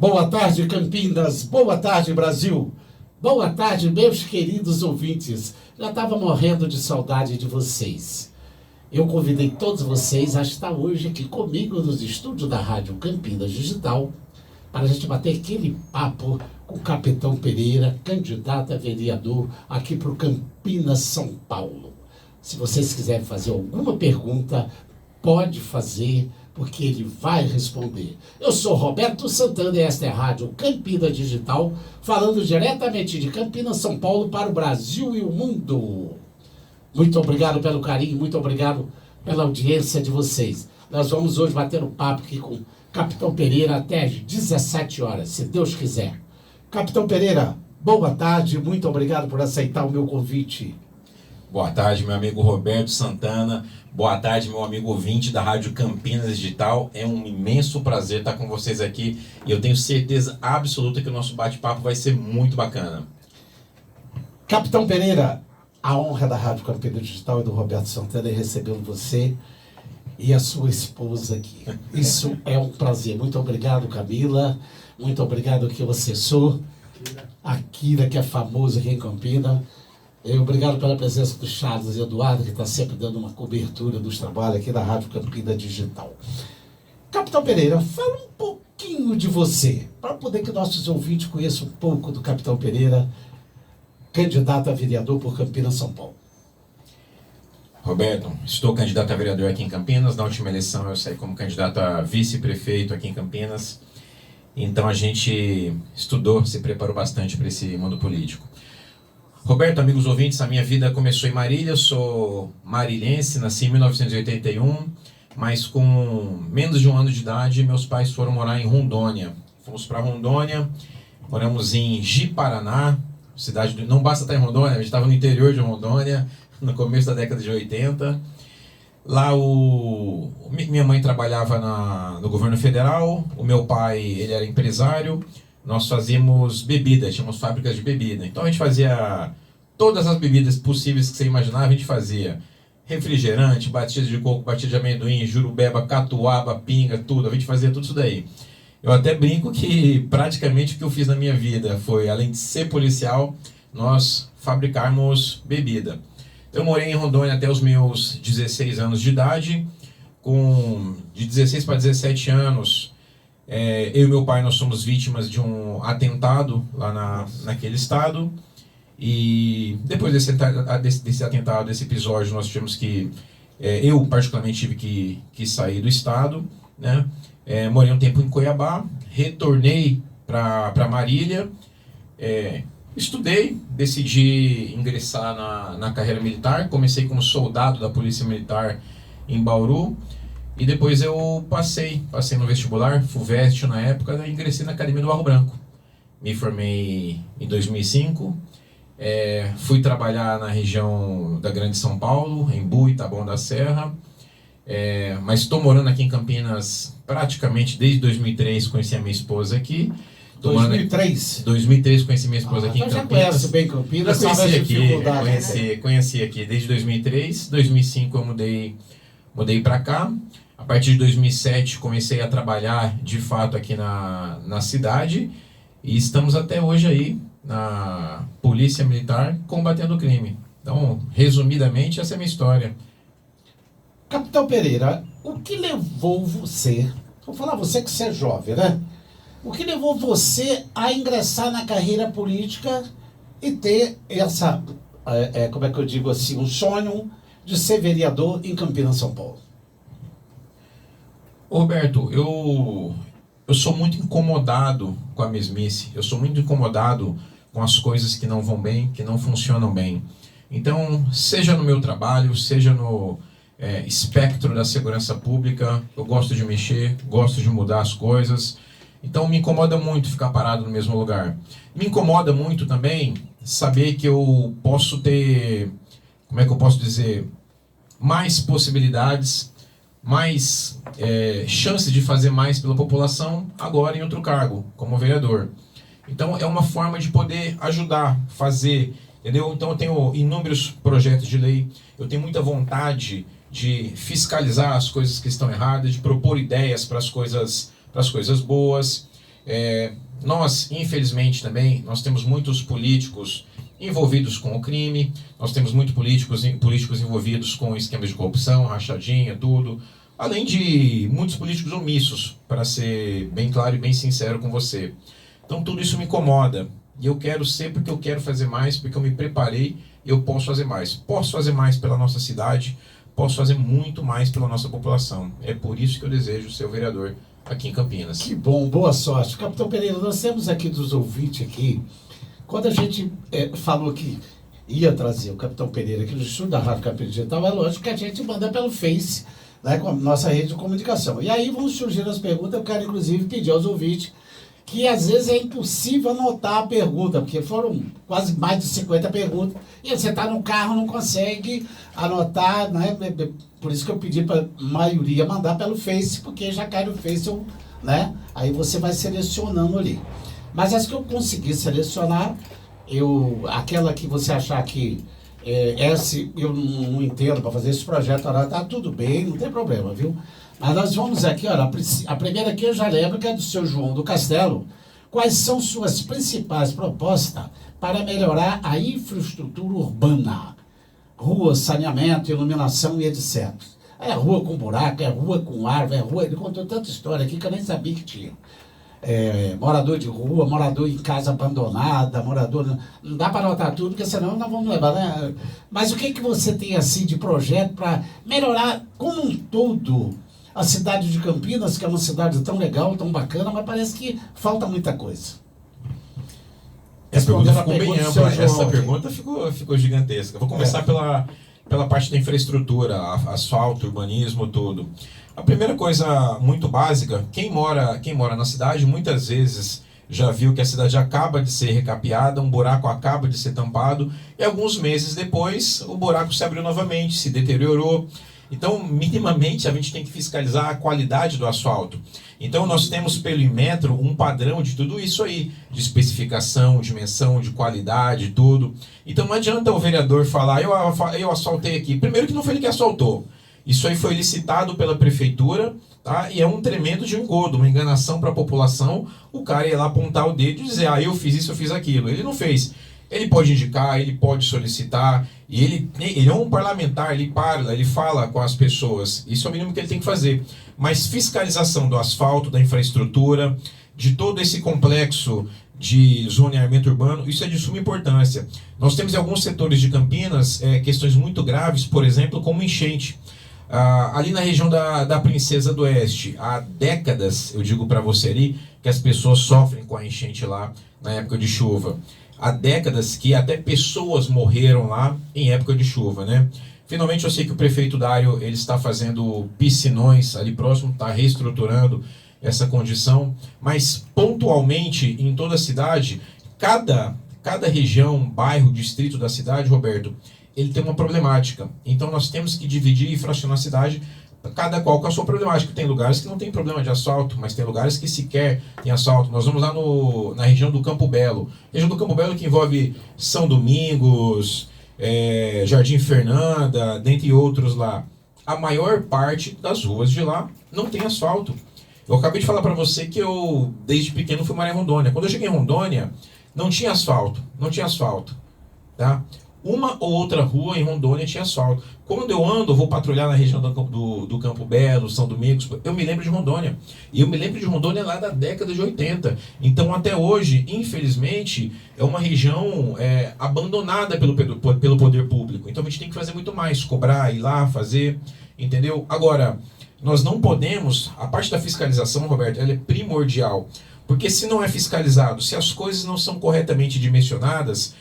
Boa tarde, Campinas. Boa tarde, Brasil. Boa tarde, meus queridos ouvintes. Já estava morrendo de saudade de vocês. Eu convidei todos vocês a estar hoje aqui comigo nos estúdios da Rádio Campinas Digital para a gente bater aquele papo com o Capitão Pereira, candidato a vereador aqui para o Campinas, São Paulo. Se vocês quiserem fazer alguma pergunta, pode fazer, porque ele vai responder. Eu sou Roberto Santana e esta é a Rádio Campinas Digital, falando diretamente de Campinas, São Paulo, para o Brasil e o mundo. Muito obrigado pelo carinho, muito obrigado pela audiência de vocês. Nós vamos hoje bater um papo aqui com o Capitão Pereira até às 17 horas, se Deus quiser. Capitão Pereira, boa tarde, muito obrigado por aceitar o meu convite. Boa tarde, meu amigo Roberto Santana. Boa tarde, meu amigo ouvinte da Rádio Campinas Digital. É um imenso prazer estar com vocês aqui e eu tenho certeza absoluta que o nosso bate-papo vai ser muito bacana. Capitão Pereira, a honra da Rádio Campinas Digital e do Roberto Santana é recebendo você e a sua esposa aqui. Isso é um prazer. Muito obrigado, Camila. Muito obrigado que você sou. Akira, que é famoso aqui em Campinas. Obrigado pela presença do Charles Eduardo, que está sempre dando uma cobertura dos trabalhos aqui da Rádio Campinas Digital. Capitão Pereira, fala um pouquinho de você, para poder que nossos ouvintes conheçam um pouco do Capitão Pereira, candidato a vereador por Campinas, São Paulo. Roberto, estou candidato a vereador aqui em Campinas. Na última eleição eu saí como candidato a vice-prefeito aqui em Campinas. Então a gente estudou, se preparou bastante para esse mundo político. Roberto, amigos ouvintes, a minha vida começou em Marília. Eu sou marilhense, nasci em 1981, mas com menos de um ano de idade, meus pais foram morar em Rondônia. Fomos para Rondônia, moramos em Ji-Paraná, cidade não basta estar em Rondônia, a gente estava no interior de Rondônia, no começo da década de 80. Lá minha mãe trabalhava no governo federal, o meu pai ele era empresário. Nós fazíamos bebida, tínhamos fábricas de bebida. Então a gente fazia todas as bebidas possíveis que você imaginava, a gente fazia. Refrigerante, batida de coco, batida de amendoim, jurubeba, catuaba, pinga, tudo. A gente fazia tudo isso daí. Eu até brinco que praticamente o que eu fiz na minha vida foi, além de ser policial, nós fabricarmos bebida. Eu morei em Rondônia até os meus 16 anos de idade. De 16 para 17 anos, eu e meu pai nós somos vítimas de um atentado lá naquele estado. E depois desse atentado, desse episódio, nós tivemos que... eu particularmente tive que sair do estado, né? Morei um tempo em Cuiabá, retornei para Marília, estudei, decidi ingressar na carreira militar. Comecei como soldado da Polícia Militar em Bauru. E depois eu passei no vestibular, FUVEST na época, e ingressei na Academia do Barro Branco. Me formei em 2005, fui trabalhar na região da Grande São Paulo, em Embu e Taboão da Serra, mas estou morando aqui em Campinas praticamente desde 2003, conheci a minha esposa aqui. 2003 conheci minha esposa aqui em Campinas. Campinas. Já conhece bem Campinas, já sabe as aqui, conheci aqui desde 2003, 2005 eu mudei para cá. A partir de 2007 comecei a trabalhar de fato aqui na cidade e estamos até hoje aí na Polícia Militar combatendo o crime. Então, resumidamente, essa é a minha história. Capitão Pereira, o que levou você, vou falar você que você é jovem, né? O que levou você a ingressar na carreira política e ter essa, como é que eu digo assim, um sonho de ser vereador em Campinas, São Paulo? Roberto, eu sou muito incomodado com a mesmice, eu sou muito incomodado com as coisas que não vão bem, que não funcionam bem. Então, seja no meu trabalho, seja no espectro da segurança pública, eu gosto de mexer, gosto de mudar as coisas. Então, me incomoda muito ficar parado no mesmo lugar. Me incomoda muito também saber que eu posso ter, como é que eu posso dizer, mais possibilidades, mais chances de fazer mais pela população agora em outro cargo, como vereador. Então é uma forma de poder ajudar, fazer, entendeu? Então eu tenho inúmeros projetos de lei, eu tenho muita vontade de fiscalizar as coisas que estão erradas, de propor ideias para as coisas boas. Nós, infelizmente também, nós temos muitos políticos envolvidos com o crime, nós temos muitos políticos envolvidos com esquemas de corrupção, rachadinha, tudo, além de muitos políticos omissos, para ser bem claro e bem sincero com você. Então tudo isso me incomoda, e eu quero ser porque eu quero fazer mais, porque eu me preparei e eu posso fazer mais. Posso fazer mais pela nossa cidade, posso fazer muito mais pela nossa população. É por isso que eu desejo ser o vereador aqui em Campinas. Que bom, boa sorte. Capitão Pereira, nós temos aqui dos ouvintes aqui, quando a gente falou que ia trazer o Capitão Pereira aqui no estúdio da Rádio Campinas Digital, é lógico que a gente manda pelo Face, né, com a nossa rede de comunicação. E aí vão surgir as perguntas, eu quero inclusive pedir aos ouvintes que às vezes é impossível anotar a pergunta, porque foram quase mais de 50 perguntas, e você está no carro, não consegue anotar, né? Por isso que eu pedi para a maioria mandar pelo Face, porque já cai no Face, né? Aí você vai selecionando ali. Mas as que eu consegui selecionar, aquela que você achar que eu não entendo para fazer esse projeto, tá tudo bem, não tem problema, viu? Mas nós vamos aqui, olha, a primeira aqui eu já lembro que é do seu João do Castelo. Quais são suas principais propostas para melhorar a infraestrutura urbana? Rua, saneamento, iluminação e etc. É rua com buraco, é rua com árvore, é rua... Ele contou tanta história aqui que eu nem sabia que tinha. Morador de rua, morador em casa abandonada, morador... Não dá para anotar tudo, porque senão nós vamos levar, né? Mas o que você tem assim de projeto para melhorar como um todo a cidade de Campinas, que é uma cidade tão legal, tão bacana, mas parece que falta muita coisa. Essa pergunta ficou bem ampla, essa pergunta ficou gigantesca. Vou começar pela parte da infraestrutura, asfalto, urbanismo, tudo. A primeira coisa muito básica, quem mora na cidade muitas vezes já viu que a cidade acaba de ser recapeada, um buraco acaba de ser tampado, e alguns meses depois o buraco se abriu novamente, se deteriorou. Então, minimamente, a gente tem que fiscalizar a qualidade do asfalto. Então, nós temos pelo Inmetro um padrão de tudo isso aí, de especificação, dimensão, de qualidade, tudo. Então, não adianta o vereador falar, eu asfaltei aqui. Primeiro que não foi ele que asfaltou. Isso aí foi licitado pela prefeitura, tá? E é um tremendo de engodo, uma enganação para a população. O cara ia lá apontar o dedo e dizer, eu fiz isso, eu fiz aquilo. Ele não fez. Ele pode indicar, ele pode solicitar, e ele é um parlamentar, ele fala com as pessoas. Isso é o mínimo que ele tem que fazer. Mas fiscalização do asfalto, da infraestrutura, de todo esse complexo de zoneamento urbano, isso é de suma importância. Nós temos em alguns setores de Campinas questões muito graves, por exemplo, como enchente. Ali na região da Princesa do Oeste, há décadas, eu digo para você ali, que as pessoas sofrem com a enchente lá na época de chuva. Há décadas que até pessoas morreram lá em época de chuva, né? Finalmente eu sei que o prefeito Dário ele está fazendo piscinões ali próximo, está reestruturando essa condição, mas pontualmente em toda a cidade, cada região, bairro, distrito da cidade, Roberto, ele tem uma problemática. Então nós temos que dividir e fracionar a cidade, cada qual com a sua problemática. Tem lugares que não tem problema de asfalto, mas tem lugares que sequer tem asfalto. Nós vamos lá na região do Campo Belo. Região do Campo Belo que envolve São Domingos, Jardim Fernanda, dentre outros lá. A maior parte das ruas de lá não tem asfalto. Eu acabei de falar para você que eu, desde pequeno, fui morar em Rondônia. Quando eu cheguei em Rondônia, não tinha asfalto. Tá? Uma ou outra rua em Rondônia tinha asfalto. Quando eu ando, vou patrulhar na região do Campo Belo, São Domingos, eu me lembro de Rondônia. E eu me lembro de Rondônia lá da década de 80. Então, até hoje, infelizmente, é uma região abandonada pelo poder público. Então, a gente tem que fazer muito mais, cobrar, ir lá, fazer, entendeu? Agora, nós não podemos... A parte da fiscalização, Roberto, ela é primordial. Porque se não é fiscalizado, se as coisas não são corretamente dimensionadas...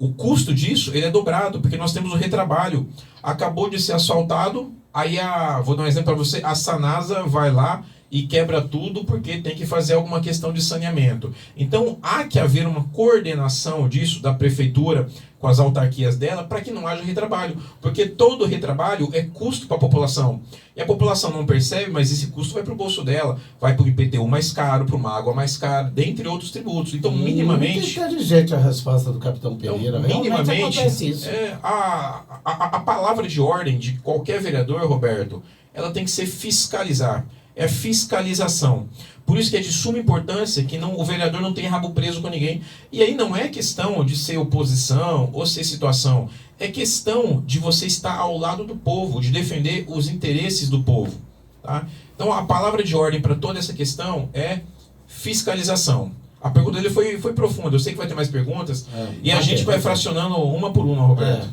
O custo disso ele é dobrado, porque nós temos o retrabalho. Acabou de ser asfaltado, aí vou dar um exemplo para você, a Sanasa vai lá e quebra tudo porque tem que fazer alguma questão de saneamento. Então há que haver uma coordenação disso da prefeitura com as autarquias dela para que não haja retrabalho, porque todo retrabalho é custo para a população. E a população não percebe, mas esse custo vai para o bolso dela, vai para o IPTU mais caro, para uma água mais cara, dentre outros tributos. Então, minimamente... Muito inteligente a resposta do capitão Pereira. Então, minimamente, acontece isso. A palavra de ordem de qualquer vereador, Roberto, ela tem que ser fiscalizar. é fiscalização. Por isso que é de suma importância que o vereador não tenha rabo preso com ninguém. E aí não é questão de ser oposição ou ser situação. É questão de você estar ao lado do povo, de defender os interesses do povo. Tá? Então a palavra de ordem para toda essa questão é fiscalização. A pergunta dele foi profunda. Eu sei que vai ter mais perguntas. E a gente vai fracionando uma por uma, Roberto.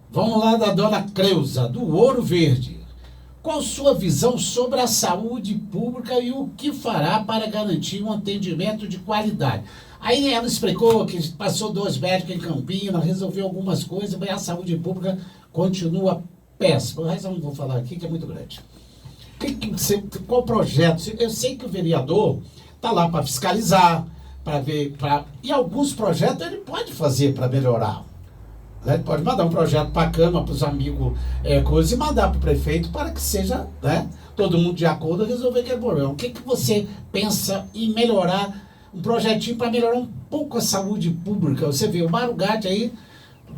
Vamos lá da dona Creuza, do Ouro Verde. Qual sua visão sobre a saúde pública e o que fará para garantir um atendimento de qualidade? Aí ela explicou que passou 2 médicos em Campinas, resolveu algumas coisas, mas a saúde pública continua péssima. Mas eu não vou falar aqui, que é muito grande. Qual projeto? Eu sei que o vereador está lá para fiscalizar, para ver, e alguns projetos ele pode fazer para melhorar. Ele pode mandar um projeto para a Câmara, para os amigos, coisa, e mandar para o prefeito para que seja, né, todo mundo de acordo a resolver aquele problema. O que você pensa em melhorar, um projetinho para melhorar um pouco a saúde pública? Você vê, o Mário Gatti aí,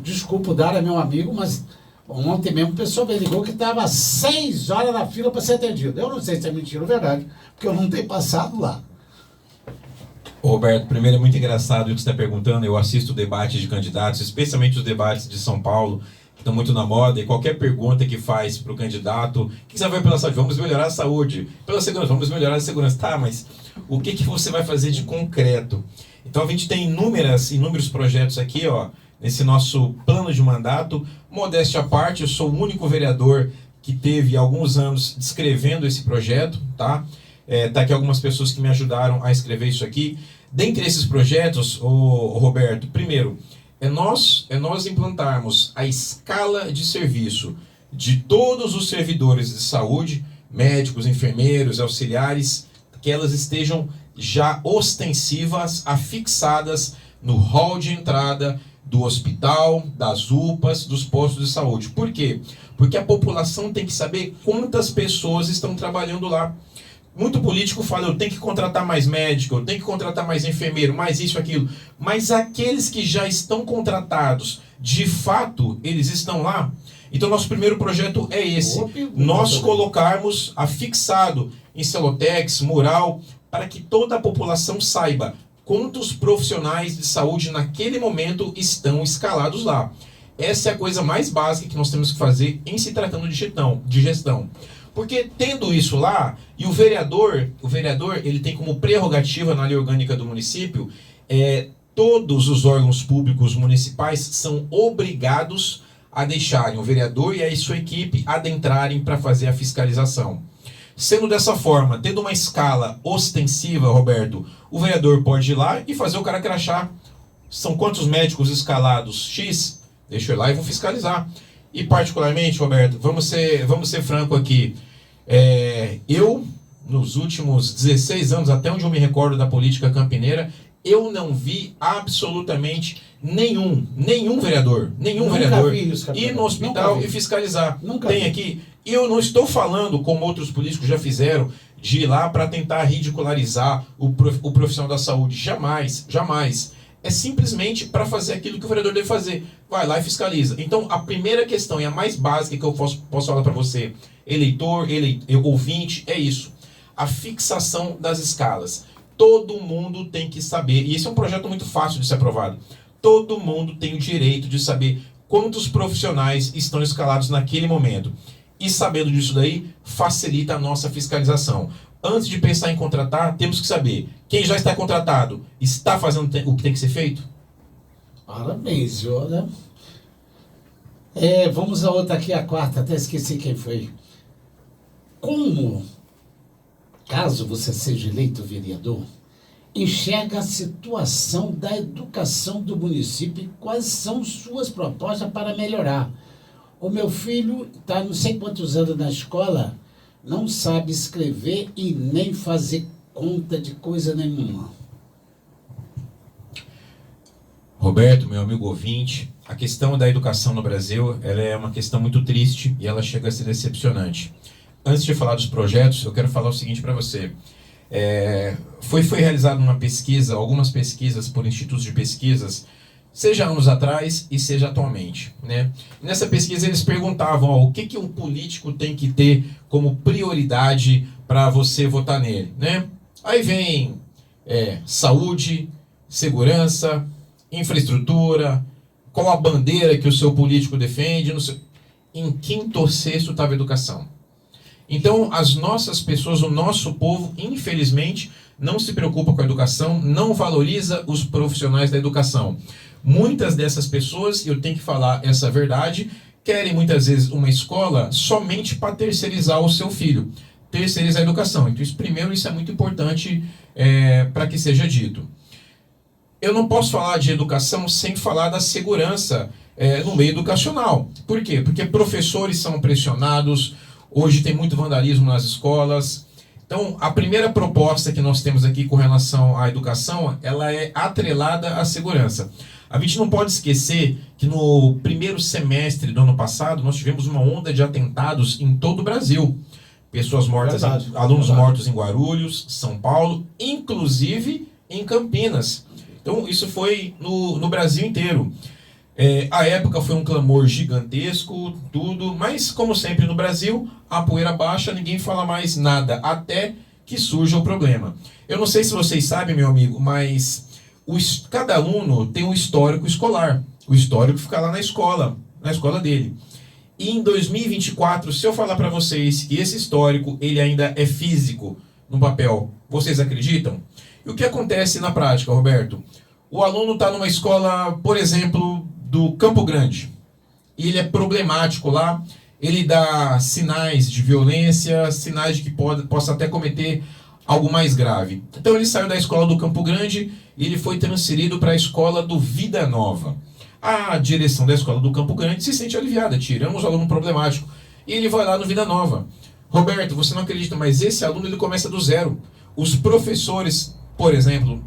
desculpa o Dara, é meu amigo, mas ontem mesmo o pessoal me ligou que estava 6 horas na fila para ser atendido. Eu não sei se é mentira ou verdade, porque eu não tenho passado lá. Roberto, primeiro é muito engraçado o que você está perguntando. Eu assisto debates de candidatos, especialmente os debates de São Paulo, que estão muito na moda, e qualquer pergunta que faz para o candidato: o que você vai pela saúde? Vamos melhorar a saúde. Pela segurança, vamos melhorar a segurança. Tá, mas o que você vai fazer de concreto? Então a gente tem inúmeros projetos aqui, ó, nesse nosso plano de mandato. Modéstia à parte, eu sou o único vereador que teve alguns anos escrevendo esse projeto, tá? Tá aqui algumas pessoas que me ajudaram a escrever isso aqui. Dentre esses projetos, Roberto, primeiro, é nós implantarmos a escala de serviço de todos os servidores de saúde, médicos, enfermeiros, auxiliares, que elas estejam já ostensivas, afixadas no hall de entrada do hospital, das UPAs, dos postos de saúde. Por quê? Porque a população tem que saber quantas pessoas estão trabalhando lá. Muito político fala: eu tenho que contratar mais médico, eu tenho que contratar mais enfermeiro, mais isso, aquilo. Mas aqueles que já estão contratados, de fato, eles estão lá? Então, nosso primeiro projeto é esse. Nós colocarmos afixado em celotex, mural, para que toda a população saiba quantos profissionais de saúde naquele momento estão escalados lá. Essa é a coisa mais básica que nós temos que fazer em se tratando de gestão. Porque tendo isso lá, e o vereador ele tem como prerrogativa na lei orgânica do município, todos os órgãos públicos municipais são obrigados a deixarem o vereador e a sua equipe adentrarem para fazer a fiscalização. Sendo dessa forma, tendo uma escala ostensiva, Roberto, o vereador pode ir lá e fazer o cara crachar. São quantos médicos escalados? X? Deixa eu ir lá e vou fiscalizar. E particularmente, Roberto, vamos ser franco aqui, eu, nos últimos 16 anos, até onde eu me recordo da política campineira, eu não vi absolutamente nenhum vereador ir no hospital e fiscalizar. Tem aqui. E eu não estou falando, como outros políticos já fizeram, de ir lá para tentar ridicularizar o profissional da saúde. Jamais, jamais. É simplesmente para fazer aquilo que o vereador deve fazer. Vai lá e fiscaliza. Então, a primeira questão e a mais básica que eu posso falar para você, eleitor, ouvinte, é isso. A fixação das escalas. Todo mundo tem que saber, e esse é um projeto muito fácil de ser aprovado. Todo mundo tem o direito de saber quantos profissionais estão escalados naquele momento. E sabendo disso daí, facilita a nossa fiscalização. Antes de pensar em contratar, temos que saber: quem já está contratado está fazendo o que tem que ser feito? Parabéns, olha. Vamos a outra aqui, a quarta, até esqueci quem foi. Como, caso você seja eleito vereador, enxerga a situação da educação do município e quais são suas propostas para melhorar? O meu filho está não sei quantos anos na escola, não sabe escrever e nem fazer conta de coisa nenhuma. Roberto, meu amigo ouvinte, a questão da educação no Brasil, ela é uma questão muito triste e ela chega a ser decepcionante. Antes de falar dos projetos, eu quero falar o seguinte para você. Foi realizada uma pesquisa, algumas pesquisas por institutos de pesquisas, seja anos atrás e seja atualmente, né? Nessa pesquisa eles perguntavam o que um político tem que ter como prioridade para você votar nele, né? Aí vem saúde, segurança, infraestrutura, qual a bandeira que o seu político defende, em quinto ou sexto estava a educação. Então, as nossas pessoas, o nosso povo, infelizmente, não se preocupa com a educação, não valoriza os profissionais da educação. Muitas dessas pessoas, eu tenho que falar essa verdade, querem muitas vezes uma escola somente para terceirizar o seu filho, terceirizar a educação. Então, isso é muito importante para que seja dito. Eu não posso falar de educação sem falar da segurança no meio educacional. Por quê? Porque professores são pressionados, hoje tem muito vandalismo nas escolas. Então, a primeira proposta que nós temos aqui com relação à educação, ela é atrelada à segurança. A gente não pode esquecer que no primeiro semestre do ano passado, nós tivemos uma onda de atentados em todo o Brasil. Pessoas mortas, alunos mortos em Guarulhos, São Paulo, inclusive em Campinas. Então, isso foi no Brasil inteiro. A época foi um clamor gigantesco, tudo, mas como sempre no Brasil, a poeira baixa, ninguém fala mais nada, até que surja o problema. Eu não sei se vocês sabem, meu amigo, mas cada aluno tem um histórico escolar. O histórico fica lá na escola dele. E em 2024, se eu falar para vocês que esse histórico ele ainda é físico no papel, vocês acreditam? E o que acontece na prática, Roberto? O aluno está numa escola, por exemplo, do Campo Grande, e ele é problemático lá, ele dá sinais de violência, sinais de que possa até cometer algo mais grave. Então ele saiu da escola do Campo Grande e ele foi transferido para a escola do Vida Nova. A direção da escola do Campo Grande se sente aliviada, tiramos o aluno problemático, e ele vai lá no Vida Nova. Roberto, você não acredita, mas esse aluno ele começa do zero. Os professores, por exemplo,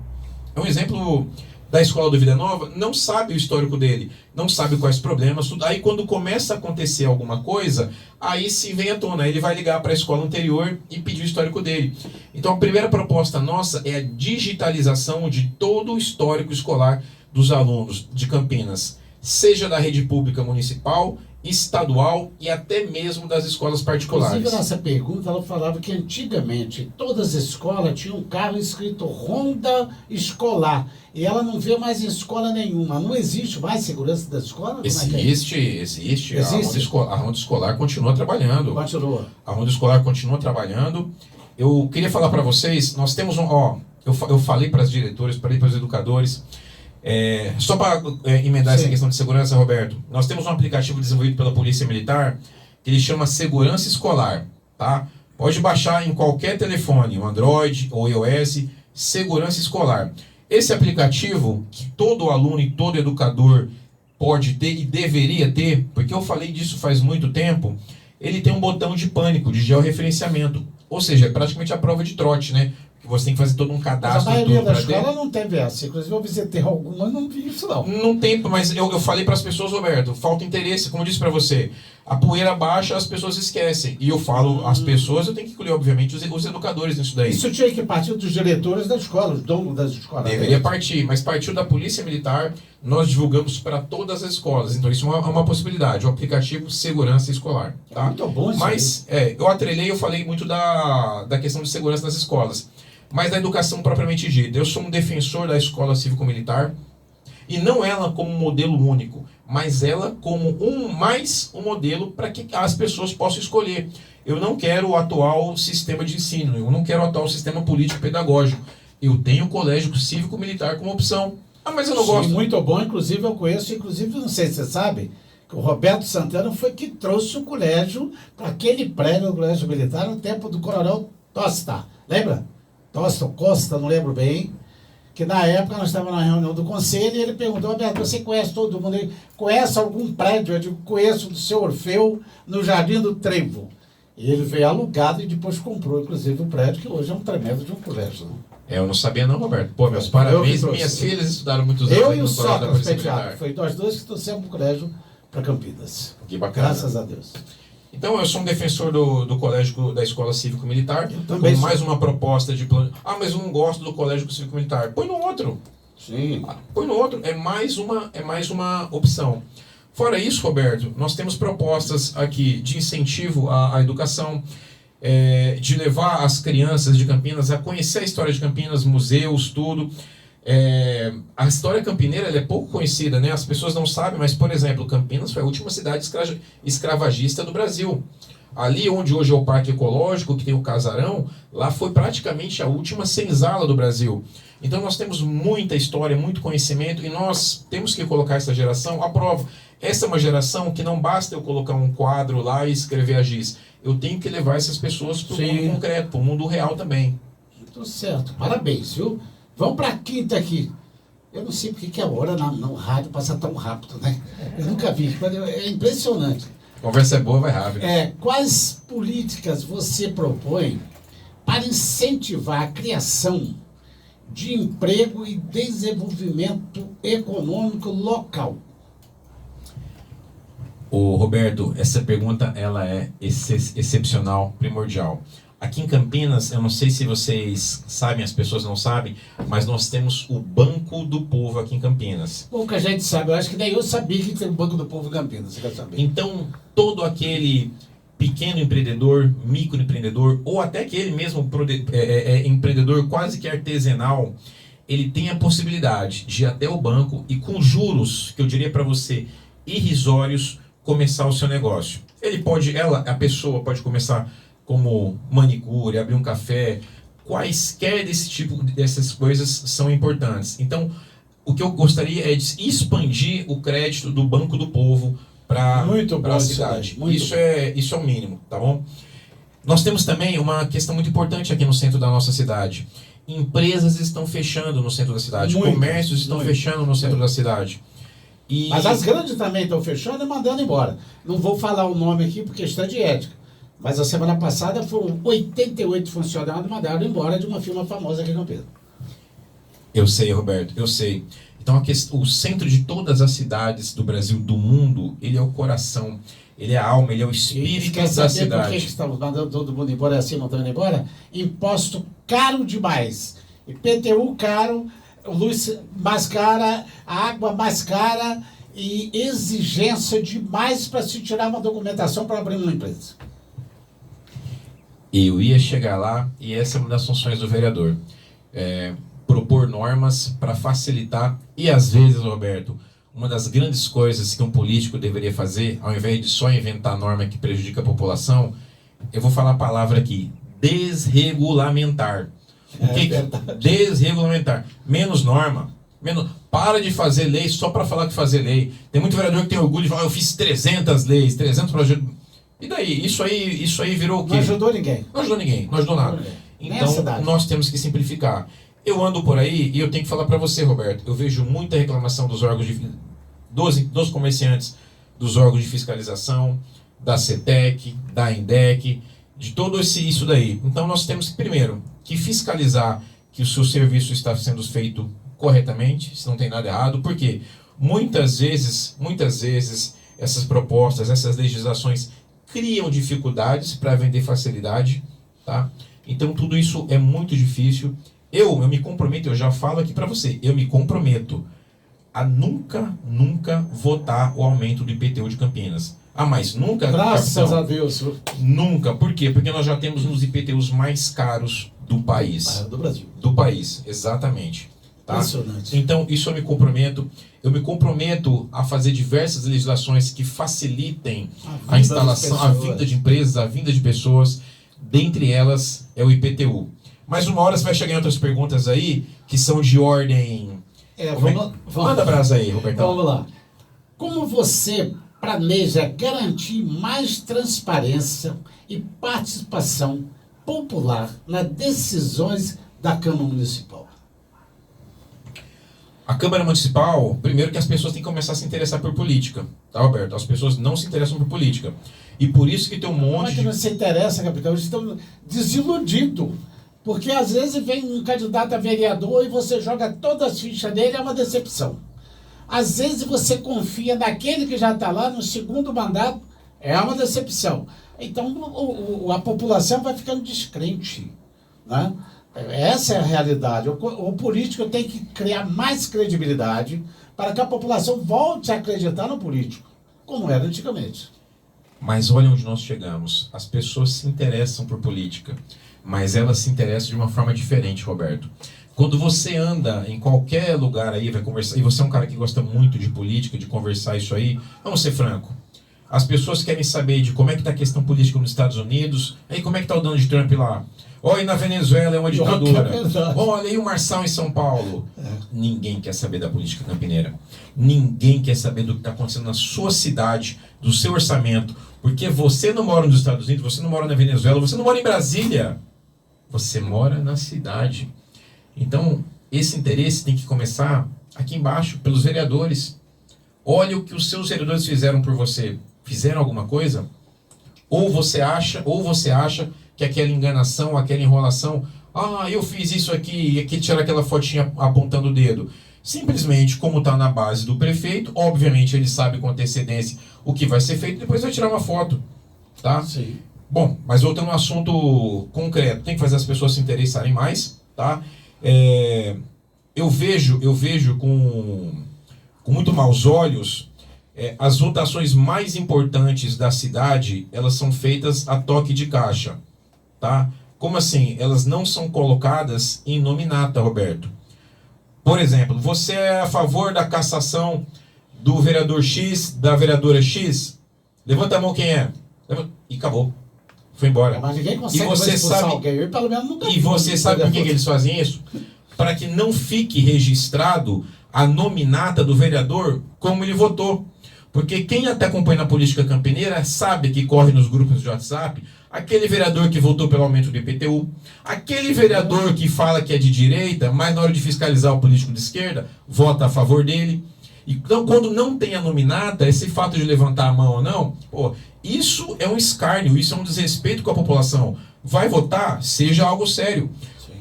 é um exemplo da escola do Vida Nova, não sabe o histórico dele, não sabe quais problemas, tudo. Aí quando começa a acontecer alguma coisa, aí sim vem à tona, ele vai ligar para a escola anterior e pedir o histórico dele. Então a primeira proposta nossa é a digitalização de todo o histórico escolar dos alunos de Campinas, seja da rede pública municipal, estadual e até mesmo das escolas particulares. Inclusive, nessa pergunta, ela falava que antigamente todas as escolas tinham um carro escrito Ronda Escolar. E ela não vê mais em escola nenhuma. Não existe mais segurança das escolas? Existe. A Ronda Escolar continua trabalhando. Continua. A Ronda Escolar continua trabalhando. Eu queria falar para vocês, nós temos eu falei para as diretoras, falei para os educadores, só para emendar essa questão de segurança, Roberto, nós temos um aplicativo desenvolvido pela Polícia Militar que ele chama Segurança Escolar, tá? Pode baixar em qualquer telefone, o Android ou iOS, Segurança Escolar. Esse aplicativo, que todo aluno e todo educador pode ter e deveria ter, porque eu falei disso faz muito tempo, ele tem um botão de pânico, de georreferenciamento, ou seja, é praticamente a prova de trote, né? Que você tem que fazer todo um cadastro. Mas a maioria da escola não tem VS. Inclusive eu visitei algumas, não vi isso não. Não tem, mas eu falei para as pessoas, Roberto, falta interesse, como eu disse para você. A poeira baixa, as pessoas esquecem. E eu falo, as pessoas, eu tenho que incluir, obviamente, os educadores nisso daí. Isso tinha que partir dos diretores da escola, os donos das escolas. Deveria partir, mas partiu da Polícia Militar, nós divulgamos para todas as escolas. Então isso é uma possibilidade, o aplicativo Segurança Escolar. Tá? Muito bom isso. Mas eu falei muito da questão de segurança nas escolas. Mas da educação propriamente dita. Eu sou um defensor da escola cívico-militar, e não ela como um modelo único, mas ela como um modelo para que as pessoas possam escolher. Eu não quero o atual sistema de ensino, eu não quero o atual sistema político-pedagógico. Eu tenho o colégio cívico-militar como opção. Ah, mas eu não gosto. Muito bom, inclusive eu conheço, não sei se você sabe, que o Roberto Santana foi que trouxe o colégio para aquele prédio do Colégio Militar no tempo do Coronel Tosta. Lembra? Tosta ou Costa, não lembro bem. Que na época nós estávamos na reunião do conselho e ele perguntou: Roberto, você conhece todo mundo? Ele conhece algum prédio? Eu digo: conheço do seu Orfeu, no Jardim do Trevo. E ele veio alugado e depois comprou, inclusive, o prédio, que hoje é um tremendo de um colégio. Eu não sabia não, Roberto. Pô, meus parabéns. Minhas filhas estudaram muitos anos. Eu e o Sócrates Penteado. Foi nós dois que trouxemos o colégio para Campinas. Que bacana. Graças a Deus. Então, eu sou um defensor do colégio da Escola Cívico-Militar. Também com mais uma proposta de plano. Ah, mas eu não gosto do colégio cívico-militar. Põe no outro. Sim. Põe no outro. É mais uma opção. Fora isso, Roberto, nós temos propostas aqui de incentivo à educação. de levar as crianças de Campinas a conhecer a história de Campinas, museus, tudo. A história campineira ela é pouco conhecida, né? As pessoas não sabem, mas, por exemplo, Campinas foi a última cidade escravagista do Brasil. Ali onde hoje é o Parque Ecológico, que tem o Casarão, lá foi praticamente a última senzala do Brasil. Então nós temos muita história, muito conhecimento, e nós temos que colocar essa geração à prova. Essa é uma geração que não basta eu colocar um quadro lá e escrever a giz. Eu tenho que levar essas pessoas para o mundo concreto, para o mundo real também. Tudo certo, parabéns, viu? Vamos para a quinta aqui. Eu não sei porque que a hora no rádio passa tão rápido, né? Eu nunca vi, é impressionante. Conversa é boa, vai rápido. Quais políticas você propõe para incentivar a criação de emprego e desenvolvimento econômico local? Ô, Roberto, essa pergunta ela é excepcional, primordial. Aqui em Campinas, eu não sei se vocês sabem, as pessoas não sabem, mas nós temos o Banco do Povo aqui em Campinas. Pouca gente sabe, eu acho que nem eu sabia que tem o Banco do Povo em Campinas, você quer saber? Então, todo aquele pequeno empreendedor, microempreendedor, ou até aquele mesmo empreendedor quase que artesanal, ele tem a possibilidade de ir até o banco e com juros, que eu diria para você, irrisórios, começar o seu negócio. A pessoa pode começar como manicure, abrir um café, quaisquer dessas coisas são importantes. Então, o que eu gostaria é de expandir o crédito do Banco do Povo para a cidade. Isso é o mínimo, tá bom? Nós temos também uma questão muito importante aqui no centro da nossa cidade. Empresas estão fechando no centro da cidade, comércios estão fechando no centro da cidade. Mas as grandes também estão fechando e mandando embora. Não vou falar o nome aqui por questão de ética. Mas a semana passada foram 88 funcionários mandados embora de uma firma famosa aqui em Campinas. Eu sei, Roberto, eu sei. Então, o centro de todas as cidades do Brasil, do mundo, ele é o coração, ele é a alma, ele é o espírito da cidade. Por que estamos mandando todo mundo embora assim, não estão indo embora? Imposto caro demais. IPTU caro, luz mais cara, água mais cara e exigência demais para se tirar uma documentação para abrir uma empresa. Eu ia chegar lá e essa é uma das funções do vereador. Propor normas para facilitar e às vezes, Roberto, uma das grandes coisas que um político deveria fazer, ao invés de só inventar norma que prejudica a população, eu vou falar a palavra aqui, desregulamentar. Desregulamentar. Menos norma. Para de fazer lei só para falar que fazer lei. Tem muito vereador que tem orgulho de falar, eu fiz 300 leis, 300 projetos. E daí? Isso aí virou o quê? Não ajudou ninguém. Não ajudou nada. Então, nós temos que simplificar. Eu ando por aí e eu tenho que falar para você, Roberto, eu vejo muita reclamação dos órgãos dos comerciantes, dos órgãos de fiscalização, da CETEC, da INDEC, de todo isso daí. Então nós temos que, primeiro, que fiscalizar que o seu serviço está sendo feito corretamente, se não tem nada errado, porque muitas vezes, essas propostas, essas legislações criam dificuldades para vender facilidade, tá? Então tudo isso é muito difícil. Eu me comprometo, eu já falo aqui para você, eu me comprometo a nunca votar o aumento do IPTU de Campinas. Mas nunca... Graças a Deus. Nunca. Por quê? Porque nós já temos um dos IPTUs mais caros do país. Do Brasil. Do país, exatamente. Tá? Impressionante. Então, isso eu me comprometo. Eu me comprometo a fazer diversas legislações que facilitem a instalação, a vinda de empresas, a vinda de pessoas. Dentre elas é o IPTU. Mas uma hora você vai chegar em outras perguntas aí, que são de ordem... Vamos. Manda abraço aí, Roberto. Então, vamos lá. Como você planeja garantir mais transparência e participação popular nas decisões da Câmara Municipal? A Câmara Municipal, primeiro que as pessoas têm que começar a se interessar por política, tá, Roberto? As pessoas não se interessam por política. E por isso que tem um monte Como é que não se interessa, capitão? Eles estão desiludidos. Porque às vezes vem um candidato a vereador e você joga todas as fichas dele, é uma decepção. Às vezes você confia naquele que já está lá no segundo mandato, é uma decepção. Então a população vai ficando descrente, né? Essa é a realidade. O político tem que criar mais credibilidade para que a população volte a acreditar no político, como era antigamente. Mas olha onde nós chegamos. As pessoas se interessam por política, mas elas se interessam de uma forma diferente, Roberto. Quando você anda em qualquer lugar aí, vai conversar, e você é um cara que gosta muito de política, de conversar isso aí, vamos ser franco. As pessoas querem saber de como é que está a questão política nos Estados Unidos, aí como é que está o Donald Trump lá. Olha, na Venezuela é uma ditadura. Olha aí o Marçal em São Paulo. Ninguém quer saber da política campineira. Ninguém quer saber do que está acontecendo na sua cidade, do seu orçamento. Porque você não mora nos Estados Unidos, você não mora na Venezuela, você não mora em Brasília. Você mora na cidade. Então, esse interesse tem que começar aqui embaixo, pelos vereadores. Olha o que os seus vereadores fizeram por você. Fizeram alguma coisa? Ou você acha que aquela enganação, aquela enrolação, eu fiz isso aqui, e aqui tirar aquela fotinha apontando o dedo. Simplesmente, como está na base do prefeito, obviamente ele sabe com antecedência o que vai ser feito, depois vai tirar uma foto. Tá? Sim. Bom, mas voltando ao assunto concreto, tem que fazer as pessoas se interessarem mais. Tá? Eu vejo com muito maus olhos as votações mais importantes da cidade, elas são feitas a toque de caixa. Tá? Como assim? Elas não são colocadas em nominata, Roberto. Por exemplo, você é a favor da cassação do vereador X, da vereadora X? Levanta a mão quem é. E acabou. Foi embora. Mas ninguém consegue e você sabe, alguém. Eu, pelo menos, nunca. E você sabe por que eles fazem isso? Para que não fique registrado a nominata do vereador como ele votou. Porque quem até acompanha a política campineira sabe que corre nos grupos de WhatsApp aquele vereador que votou pelo aumento do IPTU, aquele vereador que fala que é de direita, mas na hora de fiscalizar o político de esquerda, vota a favor dele. Então, quando não tem a nominata, esse fato de levantar a mão ou não, isso é um escárnio, isso é um desrespeito com a população. Vai votar? Seja algo sério.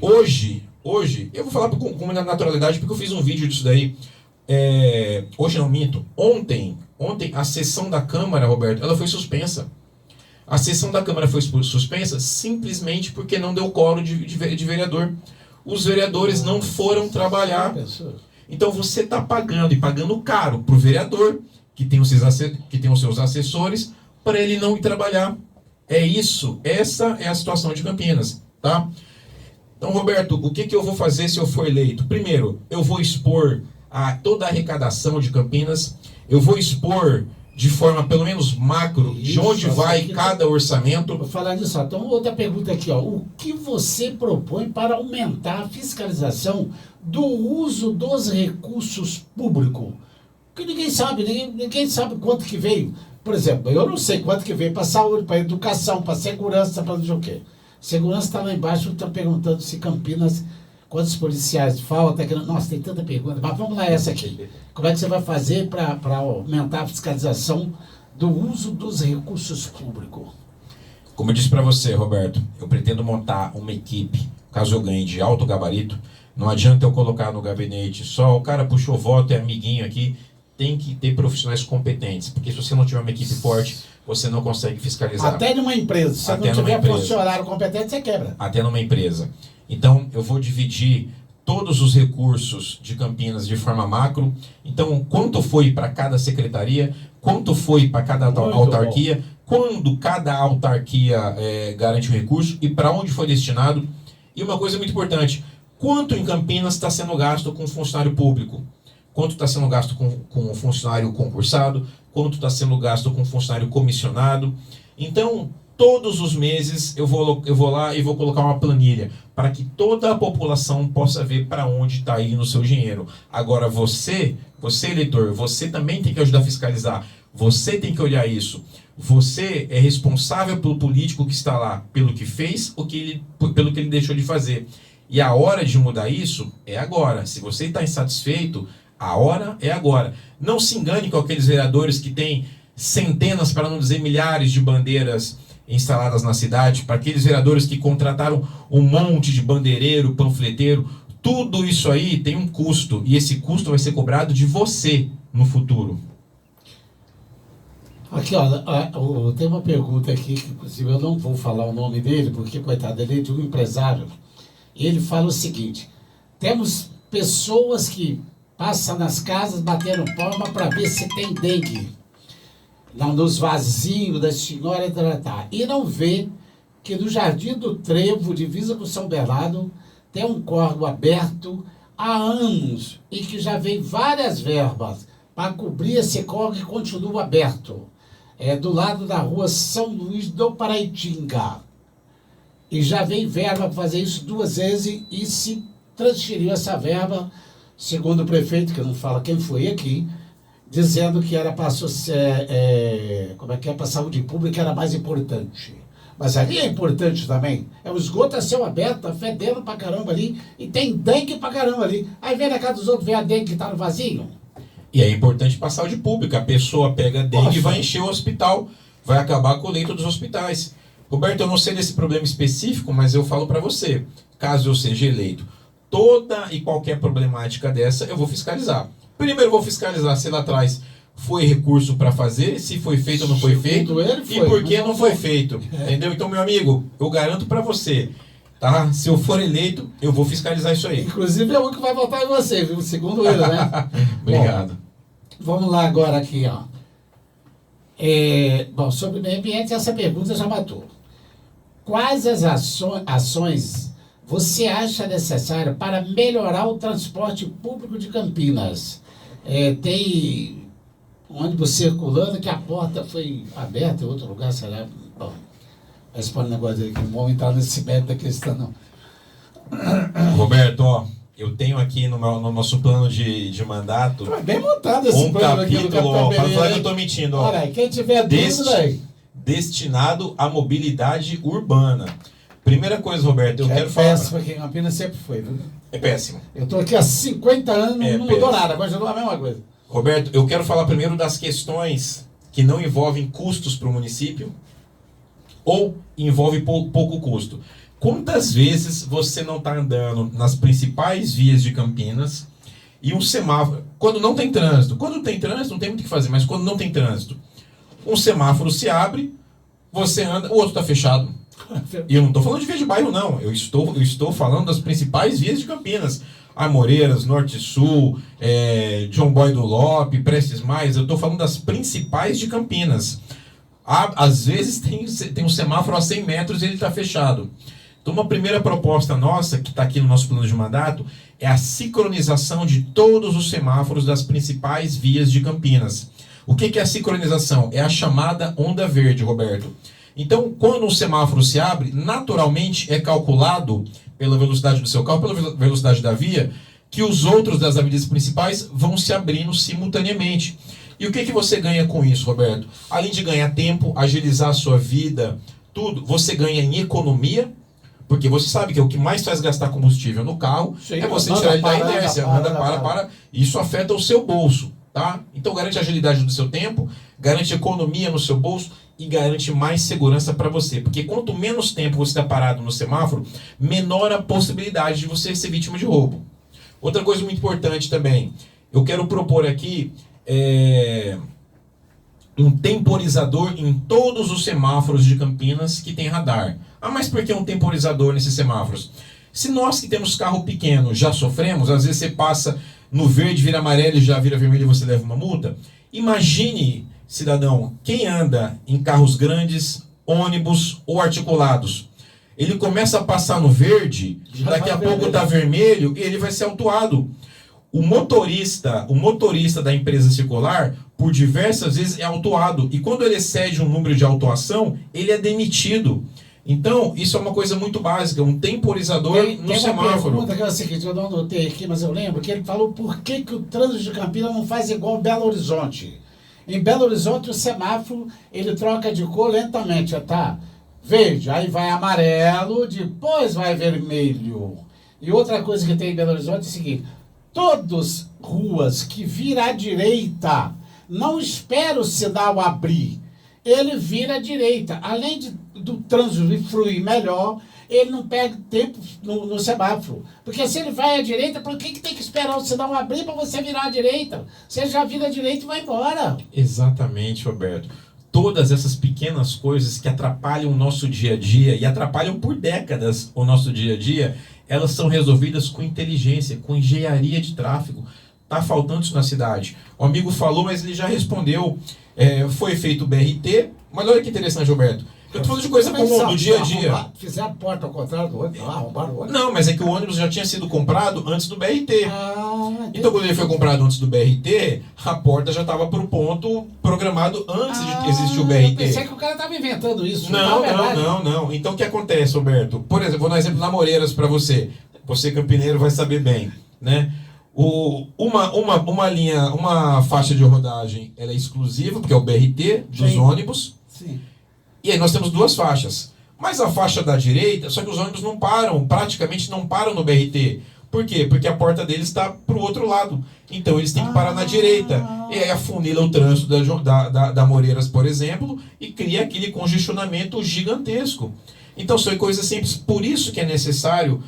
Hoje, eu vou falar com muita naturalidade, porque eu fiz um vídeo disso daí. Hoje não minto. Ontem, a sessão da Câmara, Roberto, ela foi suspensa. A sessão da Câmara foi suspensa simplesmente porque não deu quórum de vereador. Os vereadores não foram trabalhar. Então você está pagando, e pagando caro para o vereador, que tem os seus assessores, para ele não ir trabalhar. É isso, essa é a situação de Campinas. Tá? Então, Roberto, o que eu vou fazer se eu for eleito? Primeiro, eu vou expor toda a arrecadação de Campinas, eu vou expor de forma pelo menos macro, de onde vai cada orçamento. Vou falar disso. Então, outra pergunta aqui. O que você propõe para aumentar a fiscalização do uso dos recursos públicos? Porque ninguém sabe quanto que veio. Por exemplo, eu não sei quanto que veio para saúde, para educação, para segurança, para não sei o quê. Segurança está lá embaixo, está perguntando se Campinas, quantos policiais falta. Nossa, tem tanta pergunta. Mas vamos lá essa aqui. Como é que você vai fazer para aumentar a fiscalização do uso dos recursos públicos? Como eu disse para você, Roberto, eu pretendo montar uma equipe, caso eu ganhe de alto gabarito. Não adianta eu colocar no gabinete só o cara puxou voto, é amiguinho aqui. Tem que ter profissionais competentes, porque se você não tiver uma equipe forte, você não consegue fiscalizar. Até numa empresa. Se não tiver funcionário competente, você quebra. Até numa empresa. Então, eu vou dividir todos os recursos de Campinas de forma macro. Então, quanto foi para cada secretaria, quanto foi para cada autarquia, quando cada autarquia garante o recurso e para onde foi destinado. E uma coisa muito importante, quanto em Campinas está sendo gasto com funcionário público? Quanto está sendo gasto com funcionário concursado? Quanto está sendo gasto com funcionário comissionado? Então, todos os meses eu vou lá e vou colocar uma planilha para que toda a população possa ver para onde está indo o seu dinheiro. Agora você eleitor, você também tem que ajudar a fiscalizar. Você tem que olhar isso. Você é responsável pelo político que está lá, pelo que fez ou pelo que ele deixou de fazer. E a hora de mudar isso é agora. Se você está insatisfeito, a hora é agora. Não se engane com aqueles vereadores que têm centenas, para não dizer milhares de bandeiras instaladas na cidade, para aqueles vereadores que contrataram um monte de bandeireiro, panfleteiro. Tudo isso aí tem um custo, e esse custo vai ser cobrado de você no futuro. Aqui, ó, tem uma pergunta aqui, que inclusive eu não vou falar o nome dele, porque, coitado, ele é de um empresário. Ele fala o seguinte: temos pessoas que passam nas casas batendo palma para ver se tem dengue. nos vasinhos da senhora tratar. E não vê que no Jardim do Trevo, divisa com São Bernardo, tem um córrego aberto há anos e que já vem várias verbas para cobrir esse córrego e continua aberto. É do lado da rua São Luís do Paraitinga. E já vem verba para fazer isso 2 vezes e se transferiu essa verba, segundo o prefeito, que não fala quem foi aqui, dizendo que era para para saúde pública era mais importante. Mas ali é importante também. É o esgoto a céu aberto, tá fedendo pra caramba ali, e tem dengue pra caramba ali. Aí vem na casa dos outros, vê a dengue que tá no vazio. E é importante para a saúde pública. A pessoa pega dengue e vai encher o hospital, vai acabar com o leito dos hospitais. Roberto, eu não sei desse problema específico, mas eu falo para você, caso eu seja eleito, toda e qualquer problemática dessa, eu vou fiscalizar. Primeiro eu vou fiscalizar se lá atrás foi recurso para fazer, se foi feito ou não foi feito, e por que não foi feito. Entendeu? Então, meu amigo, eu garanto para você, tá? Se eu for eleito, eu vou fiscalizar isso aí. Inclusive é o que vai votar em você, viu? Segundo ele, né? Obrigado. Bom, vamos lá agora aqui, ó. Bom, sobre o meio ambiente, essa pergunta já matou. Quais as ações você acha necessárias para melhorar o transporte público de Campinas? Tem ônibus circulando que a porta foi aberta em outro lugar, será? Bom, responde o negócio aí, que não vão entrar nesse mérito da questão, não. Roberto, ó, eu tenho aqui no nosso plano de mandato... É bem montado esse plano aqui do capítulo, ó, para falar que eu tô mentindo, ó. Olha aí, quem tiver dúvida aí. Destinado à mobilidade urbana. Primeira coisa, Roberto, eu quero falar... É péssimo aqui em Campinas, sempre foi, viu? É péssimo. Eu tô aqui há 50 anos, não mudou nada, continua a mesma coisa. Roberto, eu quero falar primeiro das questões que não envolvem custos para o município ou envolve pouco custo. Quantas vezes você não está andando nas principais vias de Campinas e um semáforo... Quando não tem trânsito. Quando tem trânsito, não tem muito o que fazer, mas quando não tem trânsito, um semáforo se abre, você anda, o outro está fechado. E eu não estou falando de via de bairro, não. Eu estou falando das principais vias de Campinas. Amoreiras, Norte e Sul, João Boy do Lope, Prestes Mais. Eu estou falando das principais de Campinas. Às vezes tem um semáforo a 100 metros e ele está fechado. Então, uma primeira proposta nossa, que está aqui no nosso plano de mandato, é a sincronização de todos os semáforos das principais vias de Campinas. O que é a sincronização? É a chamada onda verde, Roberto. Então, quando um semáforo se abre, naturalmente é calculado pela velocidade do seu carro, pela velocidade da via, que os outros das avenidas principais vão se abrindo simultaneamente. E o que você ganha com isso, Roberto? Além de ganhar tempo, agilizar a sua vida, tudo, você ganha em economia, porque você sabe que o que mais faz gastar combustível no carro é você tirar ele da inércia, para. Isso afeta o seu bolso, tá? Então garante a agilidade do seu tempo, garante economia no seu bolso e garante mais segurança para você. Porque quanto menos tempo você está parado no semáforo, menor a possibilidade de você ser vítima de roubo. Outra coisa muito importante também, eu quero propor aqui um temporizador em todos os semáforos de Campinas que tem radar. Ah, mas por que um temporizador nesses semáforos? Se nós que temos carro pequeno já sofremos, às vezes você passa no verde, vira amarelo e já vira vermelho e você leva uma multa. Imagine, cidadão, quem anda em carros grandes, ônibus ou articulados. Ele começa a passar no verde, daqui a pouco está vermelho e ele vai ser autuado. O motorista da empresa circular, por diversas vezes, é autuado. E quando ele excede um número de autuação, ele é demitido. Então, isso é uma coisa muito básica, um temporizador no semáforo. Uma pergunta que é o seguinte, eu não anotei aqui, mas eu lembro que ele falou por que o trânsito de Campinas não faz igual Belo Horizonte. Em Belo Horizonte, o semáforo, ele troca de cor lentamente, tá? Verde, aí vai amarelo, depois vai vermelho. E outra coisa que tem em Belo Horizonte é o seguinte, todas ruas que vira à direita, não espera o sinal abrir, ele vira à direita. Além do trânsito fluir melhor, ele não perde tempo no semáforo. Porque se ele vai à direita, por que tem que esperar o sinal abrir para você virar à direita? Você já vira à direita e vai embora. Exatamente, Roberto. Todas essas pequenas coisas que atrapalham o nosso dia a dia, e atrapalham por décadas o nosso dia a dia, elas são resolvidas com inteligência, com engenharia de tráfego. Tá faltando isso na cidade. O amigo falou, mas ele já respondeu. Foi feito o BRT, mas olha que interessante, Roberto. Eu tô falando de coisa comum, do dia a dia. Fizeram a porta ao contrário do ônibus, arrombaram o ônibus. Não, mas é que o ônibus já tinha sido comprado antes do BRT. Então, quando ele foi entendi. comprado antes do BRT, a porta já estava para o ponto programado antes de existir o BRT. Eu pensei que o cara estava inventando isso. Não, é verdade. não. Então, o que acontece, Roberto? Por exemplo, vou dar um exemplo na Moreiras para você. Você, campineiro, vai saber bem, né? Uma linha, uma faixa de rodagem, ela é exclusiva, porque é o BRT dos Sim. ônibus. Sim. E aí nós temos duas faixas. Mas a faixa da direita, só que os ônibus não param, praticamente não param no BRT. Por quê? Porque a porta deles está para o outro lado. Então eles têm que parar na direita. E aí afunila o trânsito da Moreiras, por exemplo, e cria aquele congestionamento gigantesco. Então são coisas simples. Por isso que é necessário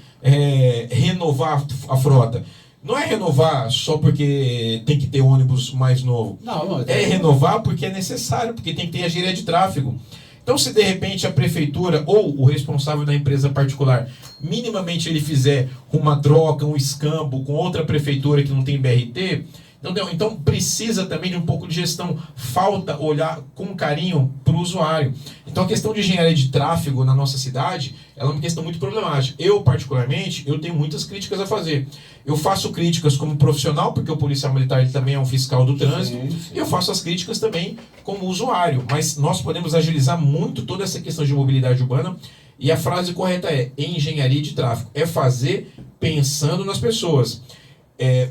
renovar a frota. Não é renovar só porque tem que ter ônibus mais novo. Não, É renovar porque é necessário, porque tem que ter a gíria de tráfego. Então, se de repente a prefeitura ou o responsável da empresa particular, minimamente ele fizer uma troca, um escambo com outra prefeitura que não tem BRT, entendeu? Então precisa também de um pouco de gestão. Falta olhar com carinho para o usuário. Então a questão de engenharia de tráfego na nossa cidade, ela é uma questão muito problemática. Eu, particularmente, eu tenho muitas críticas a fazer. Eu faço críticas como profissional, porque o policial militar ele também é um fiscal do trânsito, Sim. e eu faço as críticas também como usuário. Mas nós podemos agilizar muito toda essa questão de mobilidade urbana, e a frase correta é engenharia de tráfego. É fazer pensando nas pessoas.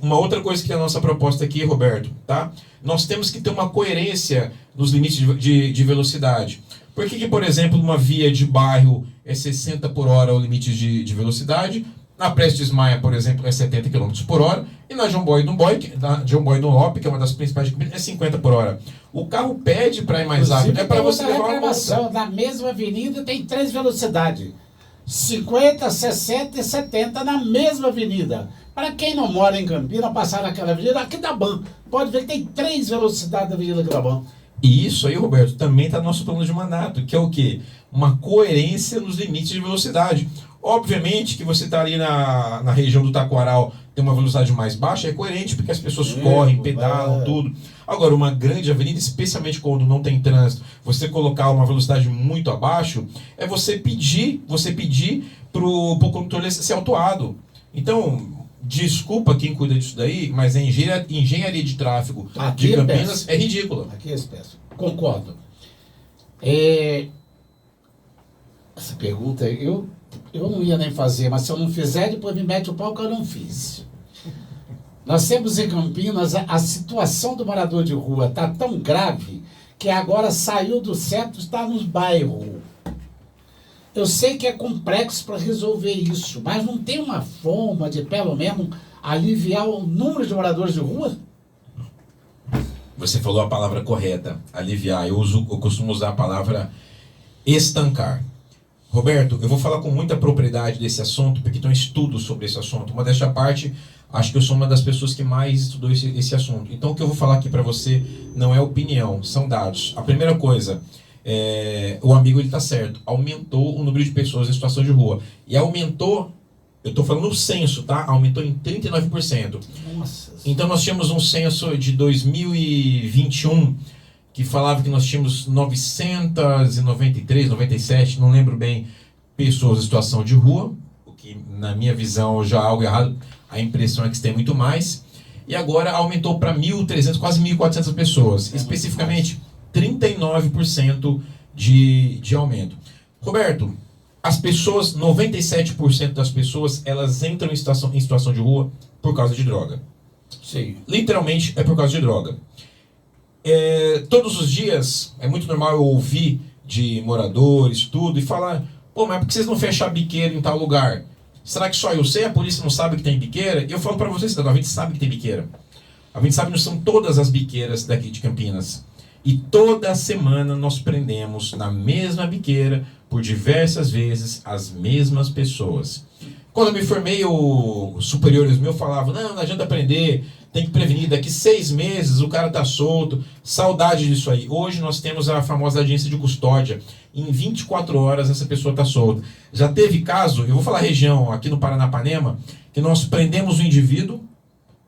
Uma outra coisa que é a nossa proposta aqui, Roberto, tá? Nós temos que ter uma coerência nos limites de velocidade. Por que, por exemplo, uma via de bairro é 60 por hora o limite de velocidade, na Prestes Maia, por exemplo, é 70 km por hora, e na João Boy Dunlop, que é uma das principais, é 50 por hora. O carro pede para ir mais rápido, é para você levar uma reclamação. multa. Na mesma avenida tem 3 velocidades. 50, 60 e 70 na mesma avenida. Para quem não mora em Campinas, passar naquela avenida, aqui da Ban, pode ver que tem 3 velocidades na avenida Graban. E isso aí, Roberto, também está no nosso plano de mandato, que é o quê? Uma coerência nos limites de velocidade. Obviamente que você está ali na região do Taquaral, tem uma velocidade mais baixa, é coerente, porque as pessoas correm, pedalam, tudo. Agora, uma grande avenida, especialmente quando não tem trânsito, você colocar uma velocidade muito abaixo, é você pedir para o condutor ser autuado. Então, desculpa quem cuida disso daí, mas a engenharia de tráfego Aqui de é Campinas péssimo. é ridícula. Aqui é espécie. Concordo. Essa pergunta eu não ia nem fazer, mas se eu não fizer, depois me mete o pau que eu não fiz. Nós temos em Campinas a situação do morador de rua está tão grave que agora saiu do centro, está nos bairros. Eu sei que é complexo para resolver isso, mas não tem uma forma de, pelo menos, aliviar o número de moradores de rua? Você falou a palavra correta, aliviar. Eu costumo usar a palavra estancar. Roberto, eu vou falar com muita propriedade desse assunto, porque tem um estudo sobre esse assunto. Uma desta parte, acho que eu sou uma das pessoas que mais estudou esse assunto. Então, o que eu vou falar aqui para você não é opinião, são dados. A primeira coisa, o amigo ele está certo. Aumentou o número de pessoas em situação de rua. E aumentou, eu estou falando no censo, tá? Aumentou em 39%. Nossa. Então, nós tínhamos um censo de 2021 que falava que nós tínhamos 993, 97, não lembro bem, pessoas em situação de rua, o que na minha visão já é algo errado, a impressão é que tem muito mais, e agora aumentou para 1.300, quase 1.400 pessoas, especificamente 39% de aumento. Roberto, as pessoas, 97% das pessoas, elas entram em situação de rua por causa de droga. Sim. Literalmente é por causa de droga. Todos os dias, é muito normal eu ouvir de moradores, tudo, e falar, pô, mas por que vocês não fecham biqueira em tal lugar? Será que só eu sei? A polícia não sabe que tem biqueira? Eu falo pra vocês, cidadão, a gente sabe que tem biqueira. A gente sabe que não são todas as biqueiras daqui de Campinas. E toda semana nós prendemos na mesma biqueira, por diversas vezes, as mesmas pessoas. Quando eu me formei, os superiores meus falavam, não adianta prender, tem que prevenir, daqui 6 meses o cara tá solto, saudade disso aí. Hoje nós temos a famosa audiência de custódia, em 24 horas essa pessoa tá solta. Já teve caso, eu vou falar região, aqui no Paranapanema, que nós prendemos o indivíduo,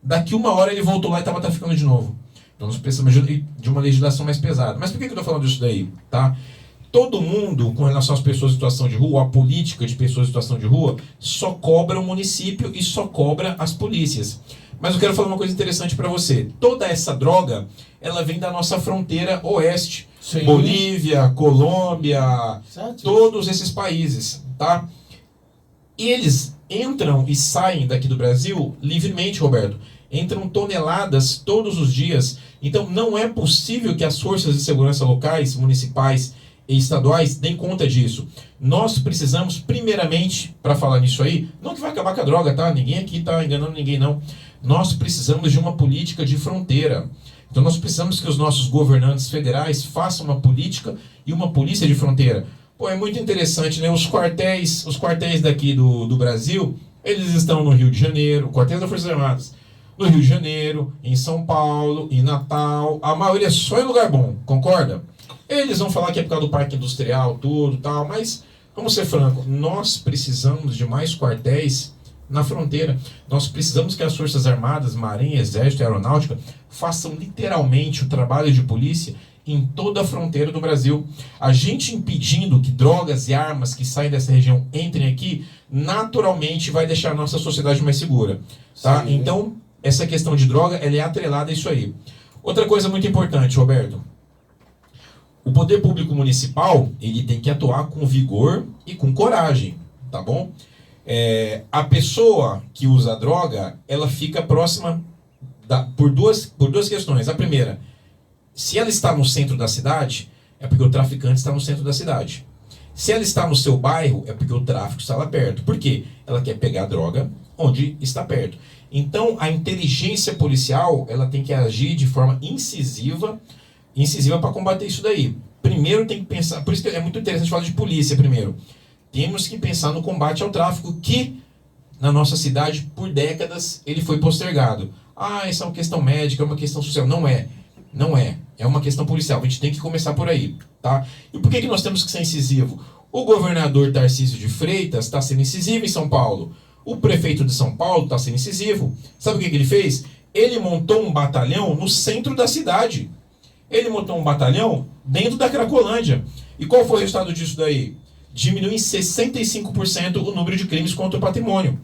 daqui 1 hora ele voltou lá e estava traficando de novo. Então nós precisamos de uma legislação mais pesada. Mas por que eu estou falando disso daí? Tá? Todo mundo, com relação às pessoas em situação de rua, a política de pessoas em situação de rua, só cobra o município e só cobra as polícias. Mas eu quero falar uma coisa interessante para você. Toda essa droga, ela vem da nossa fronteira oeste. Sim. Bolívia, Colômbia, certo. Todos esses países, tá? E eles entram e saem daqui do Brasil livremente, Roberto. Entram toneladas todos os dias. Então não é possível que as forças de segurança locais, municipais e estaduais deem conta disso. Nós precisamos, primeiramente, para falar nisso aí, não que vai acabar com a droga, tá? Ninguém aqui tá enganando ninguém, não. Nós precisamos de uma política de fronteira. Então nós precisamos que os nossos governantes federais façam uma política e uma polícia de fronteira. Pô, é muito interessante, né? Os quartéis daqui do Brasil, eles estão no Rio de Janeiro, quartéis das Forças Armadas, no Rio de Janeiro, em São Paulo, em Natal, a maioria só em lugar bom, concorda? Eles vão falar que é por causa do parque industrial, tudo tal, mas vamos ser francos, nós precisamos de mais quartéis na fronteira. Nós precisamos que as Forças Armadas, Marinha, Exército e Aeronáutica façam literalmente o trabalho de polícia em toda a fronteira do Brasil. A gente impedindo que drogas e armas que saem dessa região entrem aqui, naturalmente vai deixar a nossa sociedade mais segura. Tá? Então, essa questão de droga, ela é atrelada a isso aí. Outra coisa muito importante, Roberto. O poder público municipal, ele tem que atuar com vigor e com coragem, tá bom? A pessoa que usa a droga, ela fica próxima por duas questões. A primeira, se ela está no centro da cidade, é porque o traficante está no centro da cidade. Se ela está no seu bairro, é porque o tráfico está lá perto. Por quê? Ela quer pegar a droga onde está perto. Então, a inteligência policial, ela tem que agir de forma incisiva para combater isso daí. Primeiro tem que pensar, por isso que é muito interessante falar de polícia primeiro. Temos que pensar no combate ao tráfico que, na nossa cidade, por décadas, ele foi postergado. Essa é uma questão médica, é uma questão social. Não é. Não é. É uma questão policial. A gente tem que começar por aí. Tá? E por que nós temos que ser incisivo? O governador Tarcísio de Freitas está sendo incisivo em São Paulo. O prefeito de São Paulo está sendo incisivo. Sabe o que ele fez? Ele montou um batalhão no centro da cidade. Ele montou um batalhão dentro da Cracolândia. E qual foi o resultado disso daí? Diminuiu em 65% o número de crimes contra o patrimônio.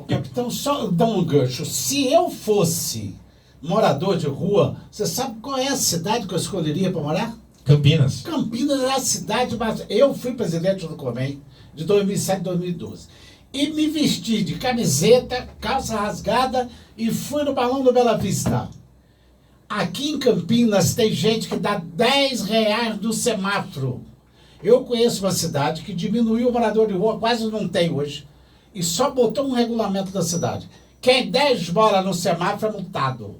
Capitão, só dar um gancho. Se eu fosse morador de rua, você sabe qual é a cidade que eu escolheria para morar? Campinas. Campinas é a cidade mais... Eu fui presidente do Comem de 2007 a 2012. E me vesti de camiseta, calça rasgada e fui no Balão do Bela Vista. Aqui em Campinas tem gente que dá R$10 no semáforo. Eu conheço uma cidade que diminuiu o morador de rua, quase não tem hoje, e só botou um regulamento da cidade. Quem 10 bolas no semáforo é multado.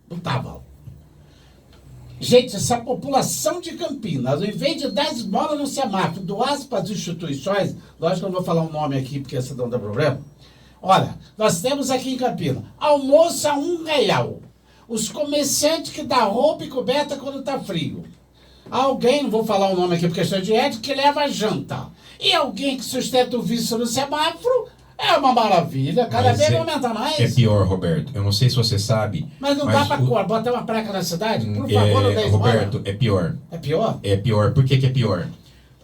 Multava. Gente, essa população de Campinas, em vez de 10 bolas no semáforo, doasse para as instituições, lógico que eu não vou falar um nome aqui, porque senão dá problema. Olha, nós temos aqui em Campinas, almoço a R$1. Os comerciantes que dão roupa e coberta quando está frio. Alguém, não vou falar o nome aqui por questão de ética, que leva janta. E alguém que sustenta o vício no semáforo é uma maravilha. Cada vez aumenta mais. É pior, Roberto. Eu não sei se você sabe. Mas não dá para botar uma placa na cidade? Por favor, não dê Roberto, é pior. É pior? É pior. Por que é pior?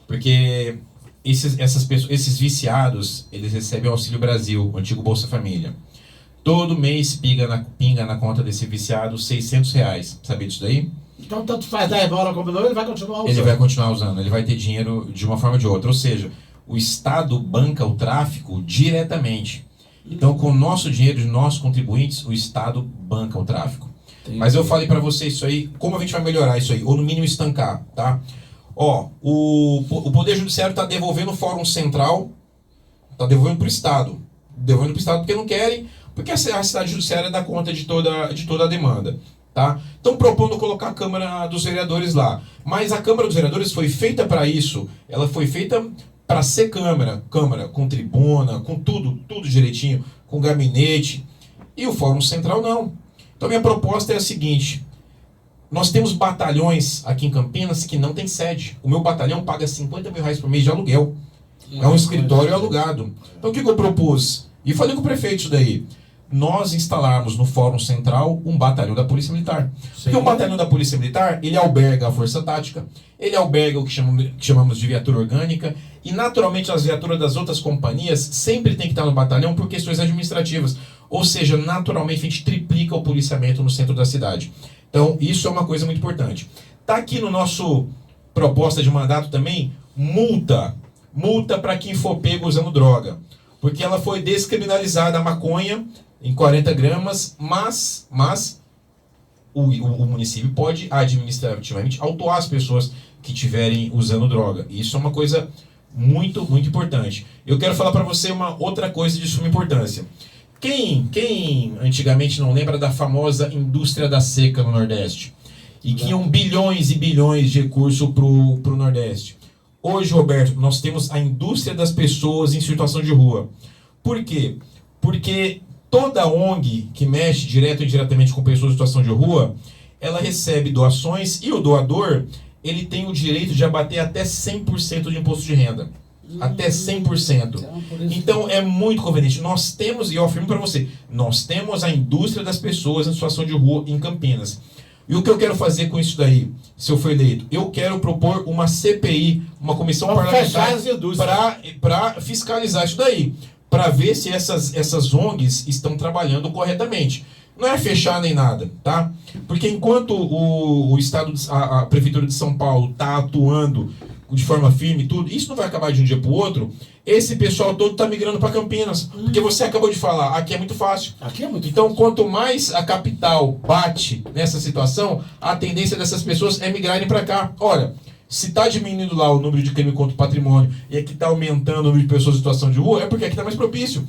Porque esses viciados, eles recebem o Auxílio Brasil, o antigo Bolsa Família. Todo mês pinga na conta desse viciado R$600. Sabia disso daí? Então, tanto faz dar bola como não, ele vai continuar usando. Ele vai continuar usando, ele vai ter dinheiro de uma forma ou de outra. Ou seja, o Estado banca o tráfico diretamente. Então, com o nosso dinheiro de nossos contribuintes, o Estado banca o tráfico. Entendi. Mas eu falei para você isso aí, como a gente vai melhorar isso aí? Ou no mínimo estancar, tá? O Poder Judiciário está devolvendo o Fórum Central, está devolvendo para o Estado. Devolvendo para o Estado porque não querem, porque a cidade judiciária dá conta de toda a demanda. Tá? Estão propondo colocar a Câmara dos Vereadores lá. Mas a Câmara dos Vereadores foi feita para isso. Ela foi feita para ser Câmara com tribuna, com tudo direitinho, com gabinete. E o Fórum Central não. Então minha proposta é a seguinte. Nós temos batalhões aqui em Campinas que não tem sede. O meu batalhão paga R$50 mil por mês de aluguel. É um escritório alugado. Então o que eu propus? E falei com o prefeito isso daí. nós instalarmos no Fórum Central um batalhão da Polícia Militar. Porque o batalhão da Polícia Militar, ele alberga a Força Tática, ele alberga o que chamamos de viatura orgânica, e naturalmente as viaturas das outras companhias sempre tem que estar no batalhão por questões administrativas. Ou seja, naturalmente a gente triplica o policiamento no centro da cidade. Então, isso é uma coisa muito importante. Está aqui no nosso proposta de mandato também, multa para quem for pego usando droga. Porque ela foi descriminalizada a maconha em 40 gramas, mas o município pode administrativamente autuar as pessoas que estiverem usando droga. Isso é uma coisa muito, muito importante. Eu quero falar para você uma outra coisa de suma importância. Quem antigamente não lembra da famosa indústria da seca no Nordeste? E que iam bilhões e bilhões de recursos para o Nordeste. Hoje, Roberto, nós temos a indústria das pessoas em situação de rua. Por quê? Porque toda ONG que mexe direto ou indiretamente com pessoas em situação de rua, ela recebe doações e o doador, ele tem o direito de abater até 100% de imposto de renda. Até 100%. Então é muito conveniente. Nós temos, e eu afirmo para você, nós temos a indústria das pessoas em situação de rua em Campinas. E o que eu quero fazer com isso daí, se eu for eleito? Eu quero propor uma CPI, uma comissão parlamentar, para fiscalizar isso daí. Para ver se essas ONGs estão trabalhando corretamente. Não é fechar nem nada, tá? Porque enquanto o Estado, a Prefeitura de São Paulo está atuando de forma firme e tudo, isso não vai acabar de um dia para o outro, esse pessoal todo está migrando para Campinas. Porque você acabou de falar, aqui é muito fácil. Então, quanto mais a capital bate nessa situação, a tendência dessas pessoas é migrarem para cá. Olha, se está diminuindo lá o número de crime contra o patrimônio e aqui está aumentando o número de pessoas em situação de rua, é porque aqui está mais propício.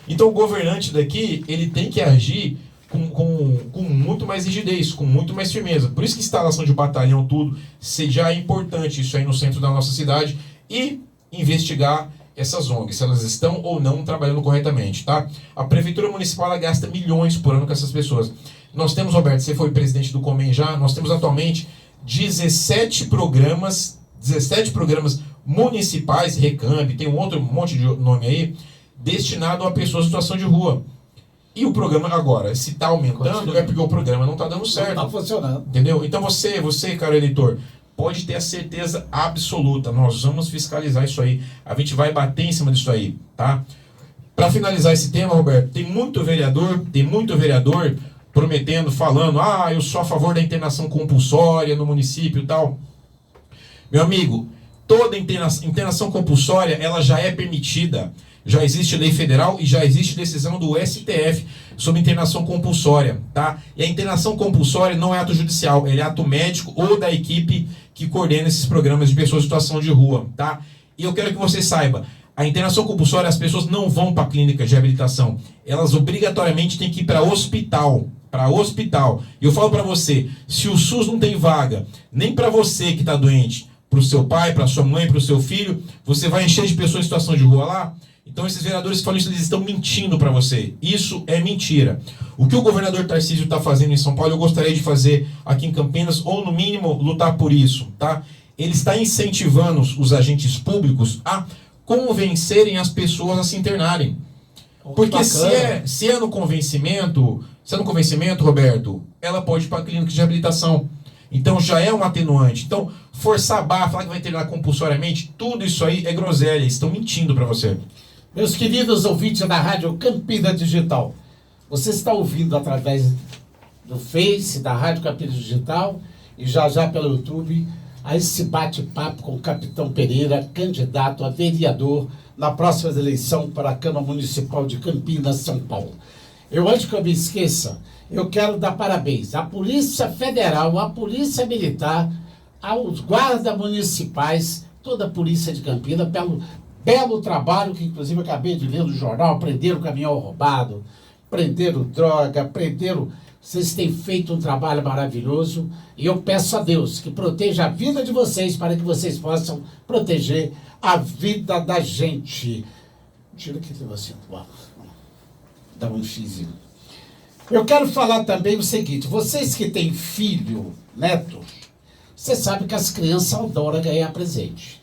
Então, o governante daqui, ele tem que agir com muito mais rigidez, com muito mais firmeza. Por isso que instalação de batalhão, tudo, já é importante isso aí no centro da nossa cidade e investigar essas ONGs, se elas estão ou não trabalhando corretamente, tá? A Prefeitura Municipal, ela gasta milhões por ano com essas pessoas. Nós temos, Roberto, você foi presidente do Comem já, nós temos atualmente 17 programas municipais, Recamp, tem um monte de nome aí, destinado a pessoas em situação de rua. E o programa agora, se está aumentando, é porque o programa não está dando certo. Não está funcionando. Entendeu? Então você, cara eleitor, pode ter a certeza absoluta, nós vamos fiscalizar isso aí. A gente vai bater em cima disso aí, tá? Para finalizar esse tema, Roberto, tem muito vereador prometendo, falando, eu sou a favor da internação compulsória no município e tal. Meu amigo, toda internação compulsória, ela já é permitida. Já existe lei federal e já existe decisão do STF sobre internação compulsória, tá? E a internação compulsória não é ato judicial, ele é ato médico ou da equipe que coordena esses programas de pessoas em situação de rua, tá? E eu quero que você saiba, a internação compulsória, as pessoas não vão para clínica de reabilitação, elas obrigatoriamente têm que ir para hospital. E eu falo para você, se o SUS não tem vaga, nem para você que está doente, para o seu pai, para sua mãe, para o seu filho, você vai encher de pessoas em situação de rua lá? Então esses vereadores que falam isso, eles estão mentindo para você. Isso é mentira. O que o governador Tarcísio está fazendo em São Paulo, eu gostaria de fazer aqui em Campinas, ou no mínimo lutar por isso, tá? Ele está incentivando os agentes públicos a convencerem as pessoas a se internarem. Porque se é no convencimento, Roberto, ela pode ir para a clínica de reabilitação. Então já é um atenuante. Então, forçar a barra, falar que vai internar compulsoriamente, tudo isso aí é groselha, estão mentindo para você. Meus queridos ouvintes da Rádio Campinas Digital, você está ouvindo através do Face, da Rádio Campinas Digital e já pelo YouTube, a esse bate-papo com o Capitão Pereira, candidato a vereador na próxima eleição para a Câmara Municipal de Campinas, São Paulo. Antes que eu me esqueça, eu quero dar parabéns à Polícia Federal, à Polícia Militar, aos guardas municipais, toda a Polícia de Campinas, pelo belo trabalho que, inclusive, eu acabei de ler no jornal, prenderam caminhão roubado, prenderam droga, Vocês têm feito um trabalho maravilhoso e eu peço a Deus que proteja a vida de vocês para que vocês possam proteger a vida da gente. Tira aquele negocinho do ar. Dá um xizinho. Eu quero falar também o seguinte, vocês que têm filho, neto, você sabe que as crianças adoram ganhar presente,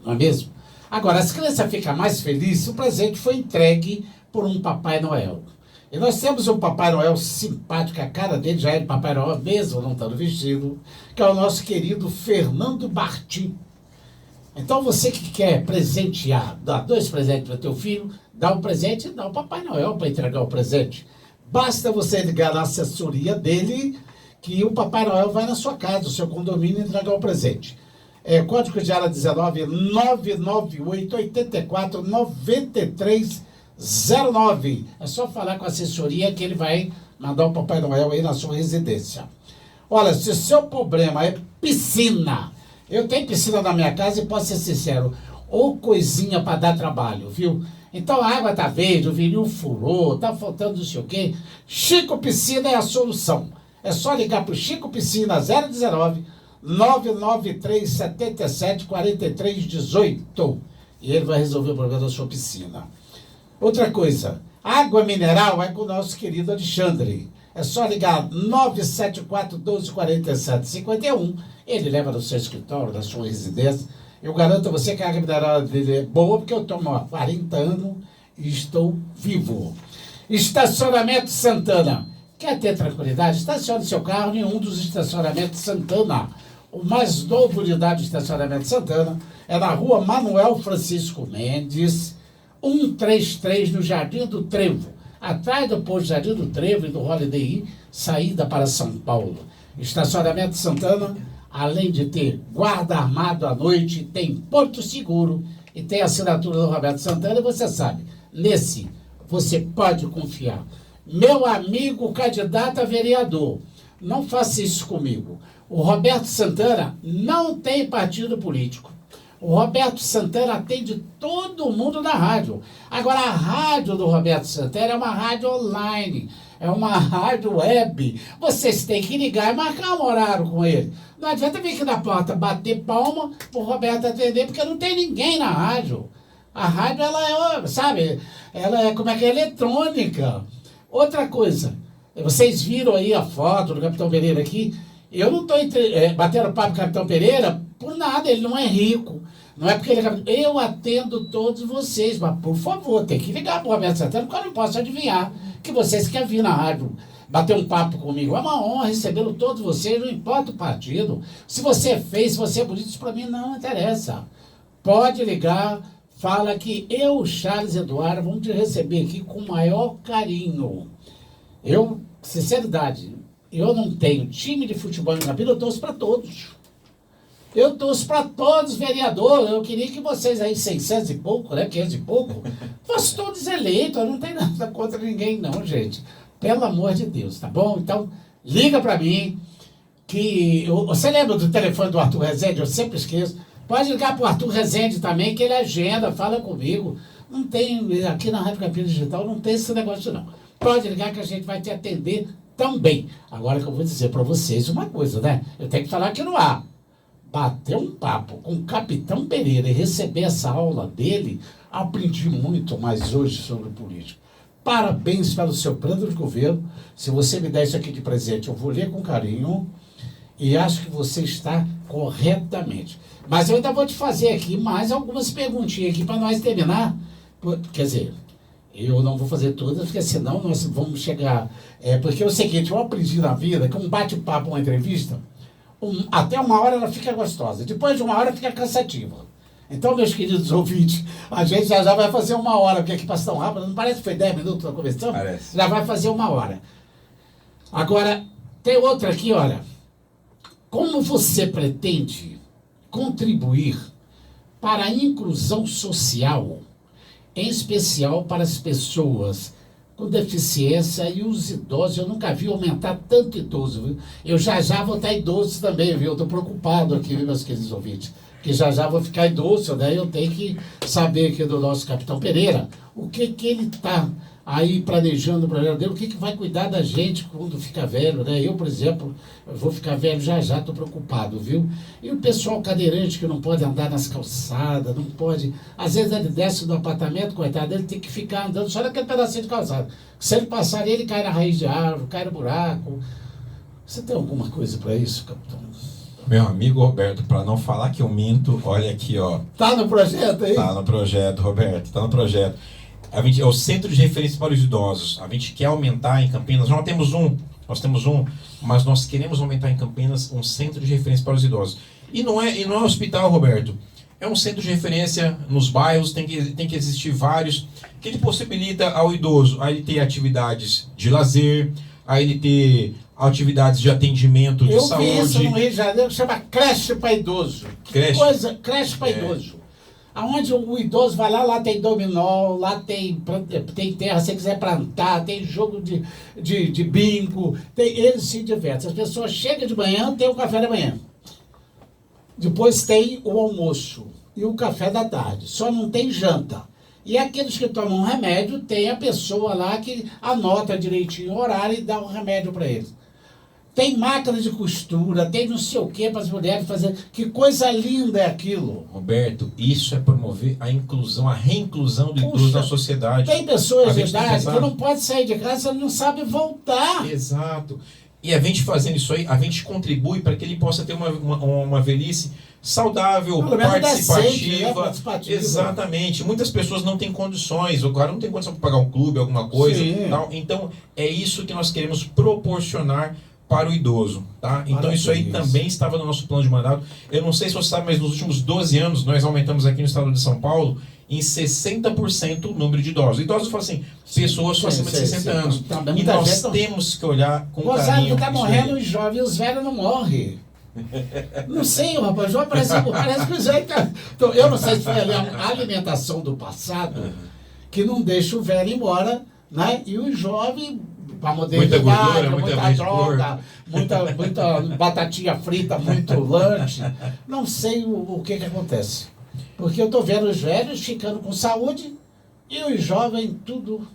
não é mesmo? Agora, as crianças ficam mais felizes se o presente foi entregue por um Papai Noel. E nós temos um Papai Noel simpático, a cara dele já é de Papai Noel mesmo, não está no vestido, que é o nosso querido Fernando Martim. Então você que quer presentear, dar 2 presentes para teu filho, dá um presente e dá o Papai Noel para entregar o presente. Basta você ligar na assessoria dele que o Papai Noel vai na sua casa, no seu condomínio, entregar o presente. Código de área 19 998 84 9309. É só falar com a assessoria que ele vai mandar o Papai Noel aí na sua residência. Olha, se o seu problema é piscina, eu tenho piscina na minha casa e posso ser sincero, ou coisinha para dar trabalho, viu? Então a água tá verde, o vinil furou, tá faltando não sei o quê. Chico Piscina é a solução. É só ligar pro Chico Piscina 019 993 77 43 18 e ele vai resolver o problema da sua piscina. Outra coisa, água mineral é com o nosso querido Alexandre. É só ligar 974 12 47 51. Ele leva no seu escritório, na sua residência. Eu garanto a você que a água mineral dele é boa, porque eu tomo há 40 anos e estou vivo. Estacionamento Santana. Quer ter tranquilidade? Estacione seu carro em um dos estacionamentos Santana. O mais novo unidade de estacionamento Santana é na rua Manuel Francisco Mendes, 133, no Jardim do Trevo. Atrás do posto Jardim do Trevo e do Holiday Inn, saída para São Paulo. Estacionamento Santana, além de ter guarda armado à noite, tem Porto Seguro e tem a assinatura do Roberto Santana. E você sabe, nesse você pode confiar. Meu amigo candidato a vereador, não faça isso comigo. O Roberto Santana não tem partido político. O Roberto Santana atende todo mundo na rádio. Agora, a rádio do Roberto Santana é uma rádio online, é uma rádio web. Vocês têm que ligar e marcar um horário com ele. Não adianta vir aqui na porta bater palma para o Roberto atender, porque não tem ninguém na rádio. A rádio, ela é, sabe, ela é como é que é eletrônica. Outra coisa, vocês viram aí a foto do Capitão Pereira aqui. Eu não estou batendo papo com o Capitão Pereira por nada, ele não é rico. Não é porque ele é... Eu atendo todos vocês, mas por favor, tem que ligar para o Roberto Santana, porque eu não posso adivinhar que vocês querem vir na rádio bater um papo comigo. É uma honra recebê-lo todos vocês, não importa o partido. Se você é feio, se você é bonito, isso para mim não interessa. Pode ligar, fala que eu, Charles Eduardo, vamos te receber aqui com o maior carinho. Eu, sinceridade, eu não tenho time de futebol na vida, eu torço para todos. Eu torço para todos, vereador. Eu queria que vocês aí, 600 e pouco, né, 500 e pouco, fossem todos eleitos. Eu não tenho nada contra ninguém, não, gente. Pelo amor de Deus, tá bom? Então, liga para mim, que... Você lembra do telefone do Arthur Rezende? Eu sempre esqueço. Pode ligar para o Arthur Rezende também, que ele agenda, fala comigo. Não tem, aqui na Rádio Campinas Digital, não tem esse negócio, não. Pode ligar que a gente vai te atender também. Agora que eu vou dizer para vocês uma coisa, né? Eu tenho que falar aqui no ar. Bater um papo com o Capitão Pereira e receber essa aula dele, aprendi muito mais hoje sobre política. Parabéns pelo seu plano de governo. Se você me der isso aqui de presente, eu vou ler com carinho e acho que você está corretamente. Mas eu ainda vou te fazer aqui mais algumas perguntinhas aqui para nós terminar. Quer dizer, eu não vou fazer todas, porque senão nós vamos chegar... porque é o seguinte, eu aprendi na vida que um bate-papo, uma entrevista, até 1 hora ela fica gostosa. Depois de 1 hora fica cansativa. Então, meus queridos ouvintes, a gente já vai fazer 1 hora, porque aqui passa tão rápido, não parece que foi 10 minutos na conversão? Parece. Já vai fazer 1 hora. Agora, tem outra aqui, olha. Como você pretende contribuir para a inclusão social, em especial para as pessoas com deficiência e os idosos? Eu nunca vi aumentar tanto idoso, viu? Eu já vou estar idoso também, viu? Eu estou preocupado aqui, meus queridos ouvintes, que já vou ficar idoso, né? Eu tenho que saber aqui do nosso Capitão Pereira, o que ele está aí planejando o projeto dele, o que vai cuidar da gente quando ficar velho, né? Eu, por exemplo, eu vou ficar velho já, estou preocupado, viu? E o pessoal cadeirante que não pode andar nas calçadas, não pode... Às vezes ele desce do apartamento, coitado, ele tem que ficar andando só naquele pedacinho de calçada. Se ele passar, ele cai na raiz de árvore, cai no buraco. Você tem alguma coisa para isso, capitão? Meu amigo Roberto, para não falar que eu minto, olha aqui, ó. Tá no projeto aí? Tá no projeto, Roberto, tá no projeto. é o centro de referência para os idosos. A gente quer aumentar em Campinas, nós temos um, mas nós queremos aumentar em Campinas um centro de referência para os idosos. E não é hospital, Roberto. É um centro de referência nos bairros, tem que existir vários, que ele possibilita ao idoso a ele ter atividades de lazer, a ele ter atividades de atendimento de saúde. Eu vi isso no Rio de Janeiro, chama creche para idoso. Creche para idoso. Aonde o idoso vai lá tem dominó, lá tem terra, se quiser plantar, tem jogo de bingo, eles se divertem. As pessoas chegam de manhã, tem o café da manhã. Depois tem o almoço e o café da tarde. Só não tem janta. E aqueles que tomam remédio, tem a pessoa lá que anota direitinho o horário e dá o remédio para eles. Tem máquina de costura, tem não sei o que para as mulheres fazer. Que coisa linda é aquilo. Roberto, isso é promover a inclusão, a reinclusão do idoso na sociedade. Tem pessoas de idade que não pode sair de casa, não sabe voltar. Exato. E a gente fazendo isso aí, a gente contribui para que ele possa ter uma velhice saudável, participativa. Exatamente. Muitas pessoas não têm condições, o cara não tem condição para pagar um clube, alguma coisa. Tal. Então, é isso que nós queremos proporcionar para o idoso, tá? Então isso aí também estava no nosso plano de mandato. Eu não sei se você sabe, mas nos últimos 12 anos nós aumentamos aqui no estado de São Paulo em 60% o número de idosos. Idosos, eu falo assim, pessoas acima de 60 anos. E nós temos que olhar com carinho. O que está morrendo os jovens, os velhos não morrem. Não sei, rapaz, parece que os velhos... Eu não sei se foi a alimentação do passado que não deixa o velho embora, né? E o jovem... para muita gordura, muita droga, muita batatinha frita, muito lanche. Não sei o que acontece. Porque eu estou vendo os velhos ficando com saúde e os jovens tudo...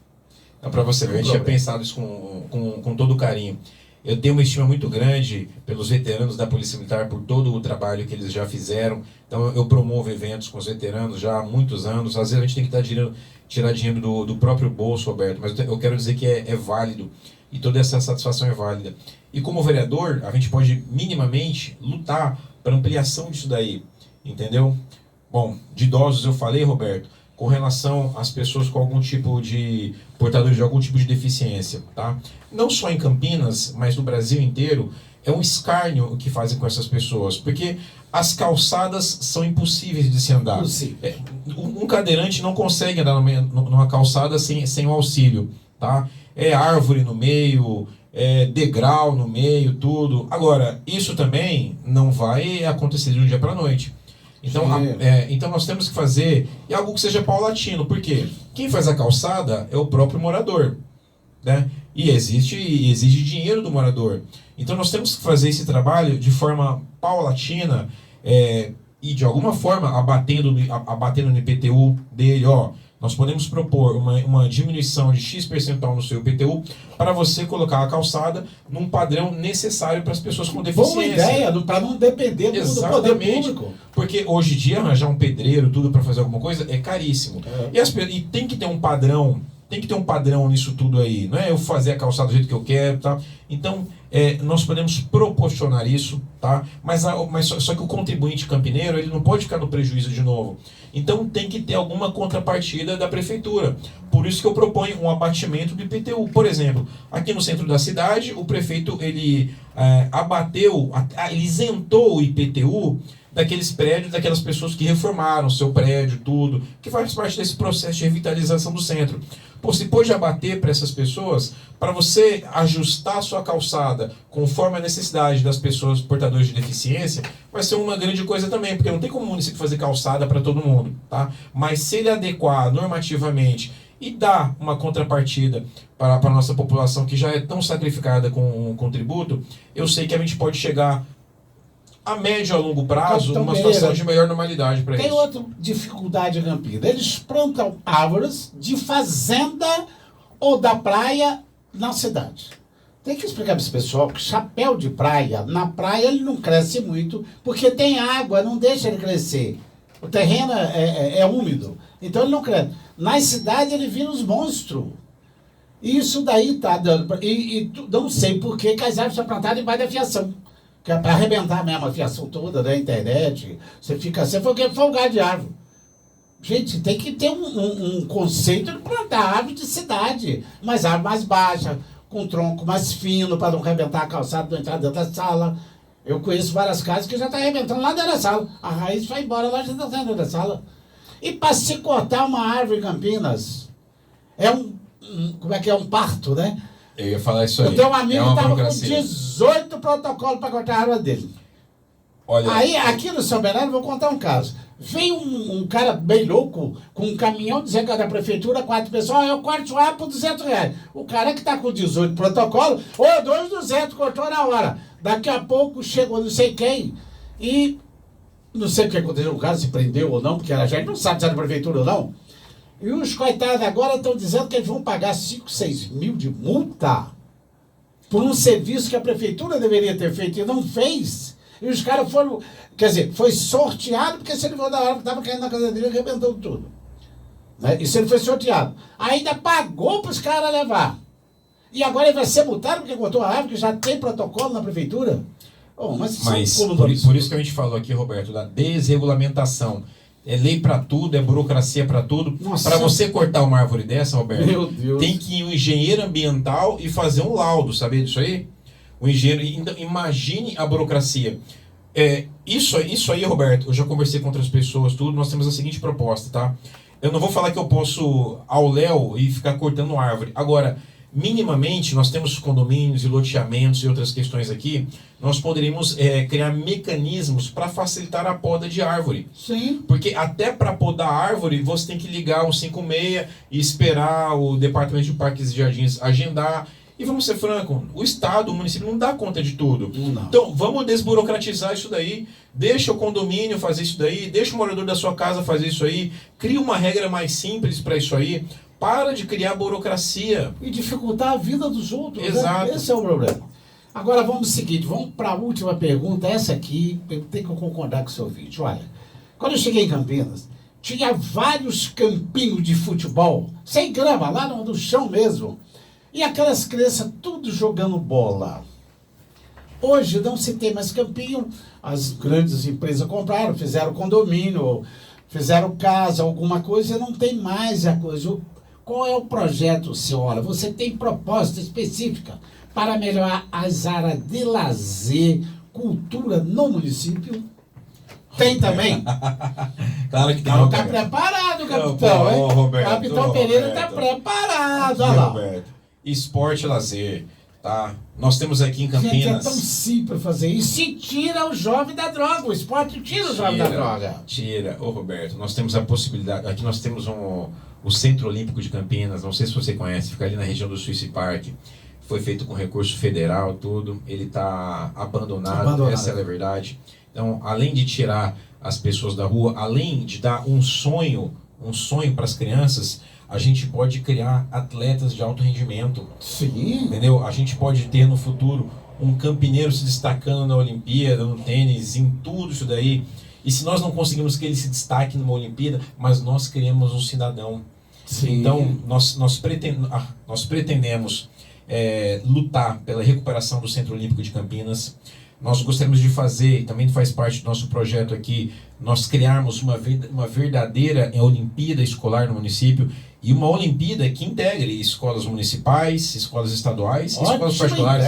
Para você ver, a gente tinha pensado isso com todo carinho. Eu tenho uma estima muito grande pelos veteranos da Polícia Militar, por todo o trabalho que eles já fizeram. Então eu promovo eventos com os veteranos já há muitos anos. Às vezes a gente tem que tirar dinheiro do próprio bolso, Roberto, mas eu quero dizer que é válido. E toda essa satisfação é válida. E como vereador, a gente pode minimamente lutar para ampliação disso daí. Entendeu? Bom, de idosos eu falei, Roberto, com relação às pessoas com algum tipo de... portadores de algum tipo de deficiência, tá? Não só em Campinas, mas no Brasil inteiro, é um escárnio o que fazem com essas pessoas, porque as calçadas são impossíveis de se andar. Um cadeirante não consegue andar numa calçada sem o auxílio, tá? É árvore no meio, é degrau no meio, tudo. Agora, isso também não vai acontecer de um dia para a noite. Então, então nós temos que fazer algo que seja paulatino, porque quem faz a calçada é o próprio morador, né? E exige dinheiro do morador. Então nós temos que fazer esse trabalho de forma paulatina e de alguma forma abatendo no IPTU dele, ó. Nós podemos propor uma diminuição de X% no seu IPTU para você colocar a calçada num padrão necessário para as pessoas com deficiência. Boa ideia, para não depender do poder público. Porque hoje em dia arranjar um pedreiro, tudo para fazer alguma coisa, é caríssimo. E tem que ter um padrão, nisso tudo aí. Não é eu fazer a calçada do jeito que eu quero, tá? Então, nós podemos proporcionar isso, tá? Mas só que o contribuinte campineiro, ele não pode ficar no prejuízo de novo. Então tem que ter alguma contrapartida da prefeitura. Por isso que eu proponho um abatimento do IPTU. Por exemplo, aqui no centro da cidade, o prefeito ele ele isentou o IPTU daqueles prédios, daquelas pessoas que reformaram seu prédio, tudo, que faz parte desse processo de revitalização do centro. Pô, se pode abater para essas pessoas, para você ajustar a sua calçada conforme a necessidade das pessoas portadoras de deficiência, vai ser uma grande coisa também, porque não tem como o município fazer calçada para todo mundo, tá? Mas se ele adequar normativamente e dar uma contrapartida para a nossa população que já é tão sacrificada com tributo, eu sei que a gente pode chegar a médio e a longo prazo, uma situação de melhor normalidade para isso. Tem outra dificuldade em Campinas. Eles plantam árvores de fazenda ou da praia na cidade. Tem que explicar para esse pessoal que chapéu de praia, na praia ele não cresce muito, porque tem água, não deixa ele crescer. O terreno é úmido, então ele não cresce. Nas cidades ele vira uns monstros. E isso daí está dando... não sei por que as árvores são plantadas embaixo da fiação. Que é para arrebentar mesmo a fiação toda da internet. Você fica assim, foi um galho de árvore. Gente, tem que ter um conceito de plantar árvore de cidade, mas árvore mais baixa, com tronco mais fino, para não arrebentar a calçada do entrar dentro da sala. Eu conheço várias casas que já estão arrebentando lá dentro da sala. A raiz vai embora lá dentro da sala. E para se cortar uma árvore em Campinas, como é que é? Um parto, né? Eu ia falar isso aí. Eu tenho um amigo que estava com burocracia. 18 protocolos para cortar a árvore dele. Olha, Aí, aqui no São Bernardo, vou contar um caso. Veio um cara bem louco, com um caminhão dizendo que era da prefeitura, 4 pessoas, eu corto a árvore por R$200. O cara que está com 18 protocolos, 200, cortou na hora. Daqui a pouco chegou não sei quem e não sei o que aconteceu, o cara se prendeu ou não, porque a gente não sabe se é da prefeitura ou não. E os coitados agora estão dizendo que eles vão pagar 5, 6 mil de multa por um serviço que a prefeitura deveria ter feito e não fez. E os caras foram, quer dizer, foi sorteado, porque se ele for da hora que estava caindo na casa dele, arrebentou tudo. Né? Isso ele foi sorteado. Ainda pagou para os caras levar. E agora ele vai ser multado porque cortou a árvore, que já tem protocolo na prefeitura? Oh, mas por isso que a gente falou aqui, Roberto, da desregulamentação. É lei para tudo, é burocracia para tudo. Para você cortar uma árvore dessa, Roberto, meu Deus, tem que ir um engenheiro ambiental e fazer um laudo, sabia disso aí? O engenheiro, então, imagine a burocracia. Isso aí, Roberto, eu já conversei com outras pessoas, tudo, nós temos a seguinte proposta, tá? Eu não vou falar que eu posso ao léu e ficar cortando árvore. Agora, minimamente, nós temos condomínios e loteamentos e outras questões aqui, nós poderíamos criar mecanismos para facilitar a poda de árvore. Sim. Porque até para podar a árvore, você tem que ligar um 56 e esperar o Departamento de Parques e Jardins agendar. E vamos ser francos, o Estado, o município não dá conta de tudo. Não. Então, vamos desburocratizar isso daí, deixa o condomínio fazer isso daí, deixa o morador da sua casa fazer isso aí, cria uma regra mais simples para isso aí, para de criar burocracia. E dificultar a vida dos outros. Exato. Né? Esse é o problema. Agora vamos ao seguinte, vamos para a última pergunta. Essa aqui, eu tenho que concordar com o seu vídeo. Olha, quando eu cheguei em Campinas, tinha vários campinhos de futebol, sem grama, lá no chão mesmo. E aquelas crianças tudo jogando bola. Hoje não se tem mais campinho, as grandes empresas compraram, fizeram condomínio, fizeram casa, alguma coisa, e não tem mais a coisa. Qual é o projeto, senhora? Você tem proposta específica para melhorar as áreas de lazer, cultura no município? Tem também? Claro que tem. Não, está preparado, capitão, hein? Roberto, Capitão Pereira está preparado, olha lá. Roberto. Esporte e lazer, tá? Nós temos aqui em Gente, Campinas... é tão simples fazer isso. E tira o jovem da droga. O esporte tira o jovem da droga. Tira. Ô, Roberto, nós temos a possibilidade... Aqui nós temos o Centro Olímpico de Campinas, não sei se você conhece, fica ali na região do Suíça Park. Foi feito com recurso federal, tudo. Ele está abandonado, essa é a verdade. Então, além de tirar as pessoas da rua, além de dar um sonho para as crianças... A gente pode criar atletas de alto rendimento. Sim. Entendeu? A gente pode ter no futuro um campineiro se destacando na Olimpíada, no tênis, em tudo isso daí. E se nós não conseguimos que ele se destaque numa Olimpíada, mas nós criamos um cidadão. Sim. Então, nós pretendemos lutar pela recuperação do Centro Olímpico de Campinas. Nós gostaríamos de fazer, também faz parte do nosso projeto aqui, nós criarmos uma verdadeira Olimpíada escolar no município e uma Olimpíada que integre escolas municipais, escolas estaduais e escolas particulares.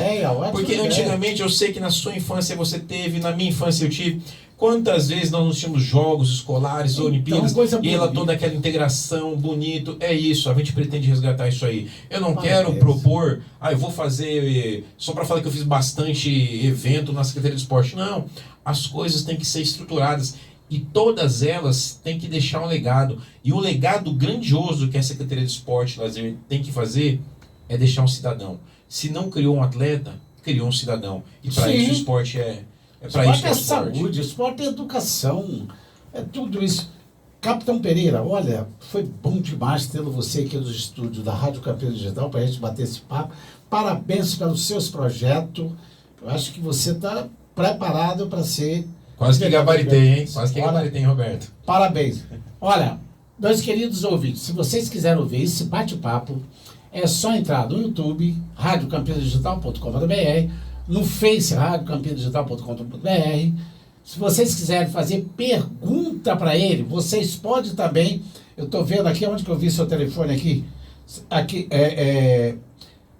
Porque antigamente eu sei que na sua infância você teve, na minha infância eu tive. Quantas vezes nós não tínhamos jogos escolares, então, Olimpíadas, e ela toda aquela integração, bonito, é isso, a gente pretende resgatar isso aí. Eu não quero propor, eu vou fazer, só para falar que eu fiz bastante evento na Secretaria de Esporte. Não, as coisas têm que ser estruturadas e todas elas têm que deixar um legado. E um legado grandioso que a Secretaria de Esporte e Lazer tem que fazer é deixar um cidadão. Se não criou um atleta, criou um cidadão. E para isso o esporte esporte é saúde, esporte é educação, é tudo isso. Capitão Pereira, olha, foi bom demais tê-lo você aqui nos estúdios da Rádio Campinas Digital para a gente bater esse papo. Parabéns pelos seus projetos. Eu acho que você está preparado para ser... Quase que gabaritei, hein? Quase que gabaritei, hein, Roberto? Parabéns. Olha, meus queridos ouvintes, se vocês quiserem ouvir esse bate-papo, é só entrar no YouTube, radiocampinasdigital.com.br, no Face, radiocampinasdigital.com.br, Se vocês quiserem fazer pergunta para ele, vocês podem também. Eu estou vendo aqui, onde que eu vi seu telefone aqui? Aqui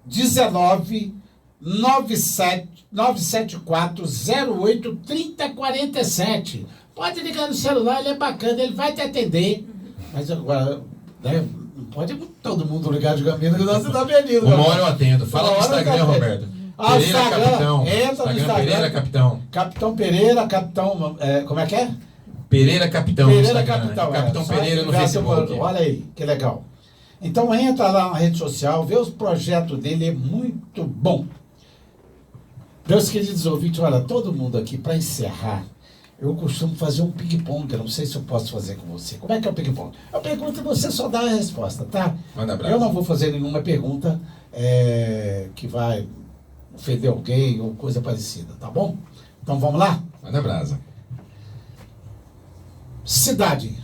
19 974 08 3047. Pode ligar no celular, ele é bacana, ele vai te atender. Mas agora, né, não pode todo mundo ligar de Campinas, que você está perdido. Uma hora eu atendo. Fala no Instagram, Roberto. Pereira Instagram, Capitão. Entra no Instagram. Pereira Capitão. Capitão Pereira, Capitão. Como é que é? Pereira Capitão. Pereira Capitão. Capitão Pereira no Facebook. Olha aí, que legal. Então entra lá na rede social, vê os projetos dele, é muito bom. Meus queridos ouvintes, olha, todo mundo aqui, para encerrar, eu costumo fazer um ping-pong, eu não sei se eu posso fazer com você. Como é que é o ping-pong? Eu pergunto e você só dá a resposta, tá? Manda abraço. Eu não vou fazer nenhuma pergunta que vai ofender alguém ou coisa parecida, tá bom? Então vamos lá? Manda brasa. Cidade.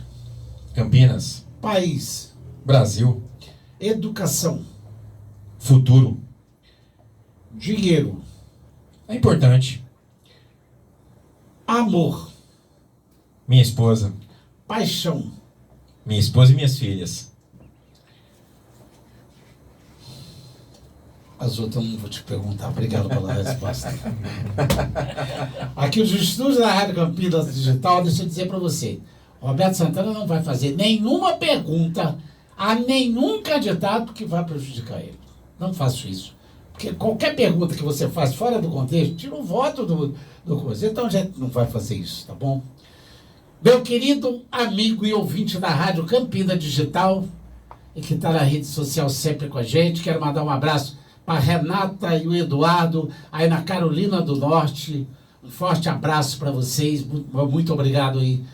Campinas. País. Brasil. Educação. Futuro. Dinheiro. É importante. Amor. Minha esposa. Paixão. Minha esposa e minhas filhas. As outras eu não vou te perguntar. Obrigado pela resposta. Aqui os estúdios da Rádio Campinas Digital, deixa eu dizer para você. Roberto Santana não vai fazer nenhuma pergunta a nenhum candidato que vai prejudicar ele. Não faço isso. Porque qualquer pergunta que você faz fora do contexto, tira o voto do coisa. Então a gente não vai fazer isso, tá bom? Meu querido amigo e ouvinte da Rádio Campinas Digital, e que está na rede social sempre com a gente, quero mandar um abraço para a Renata e o Eduardo, aí na Carolina do Norte. Um forte abraço para vocês. Muito obrigado aí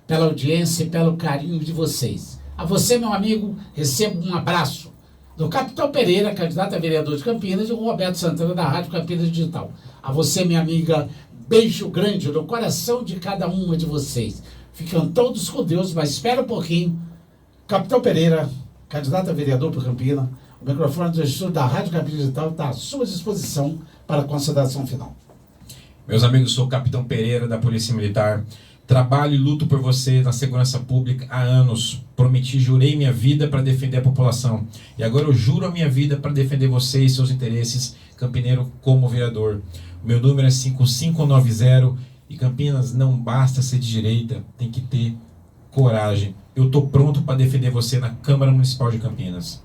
pela audiência e pelo carinho de vocês. A você, meu amigo, recebo um abraço do Capitão Pereira, candidato a vereador de Campinas, e o Roberto Santana, da Rádio Campinas Digital. A você, minha amiga, beijo grande no coração de cada uma de vocês. Ficam todos com Deus, mas espera um pouquinho. Capitão Pereira, candidato a vereador por Campinas, o microfone do estúdio da Rádio Campinas Digital está à sua disposição para a consideração final. Meus amigos, sou o Capitão Pereira, da Polícia Militar. Trabalho e luto por você na segurança pública há anos. Prometi, jurei minha vida para defender a população. E agora eu juro a minha vida para defender você e seus interesses, campineiro, como vereador. O meu número é 5590 e Campinas não basta ser de direita, tem que ter coragem. Eu estou pronto para defender você na Câmara Municipal de Campinas.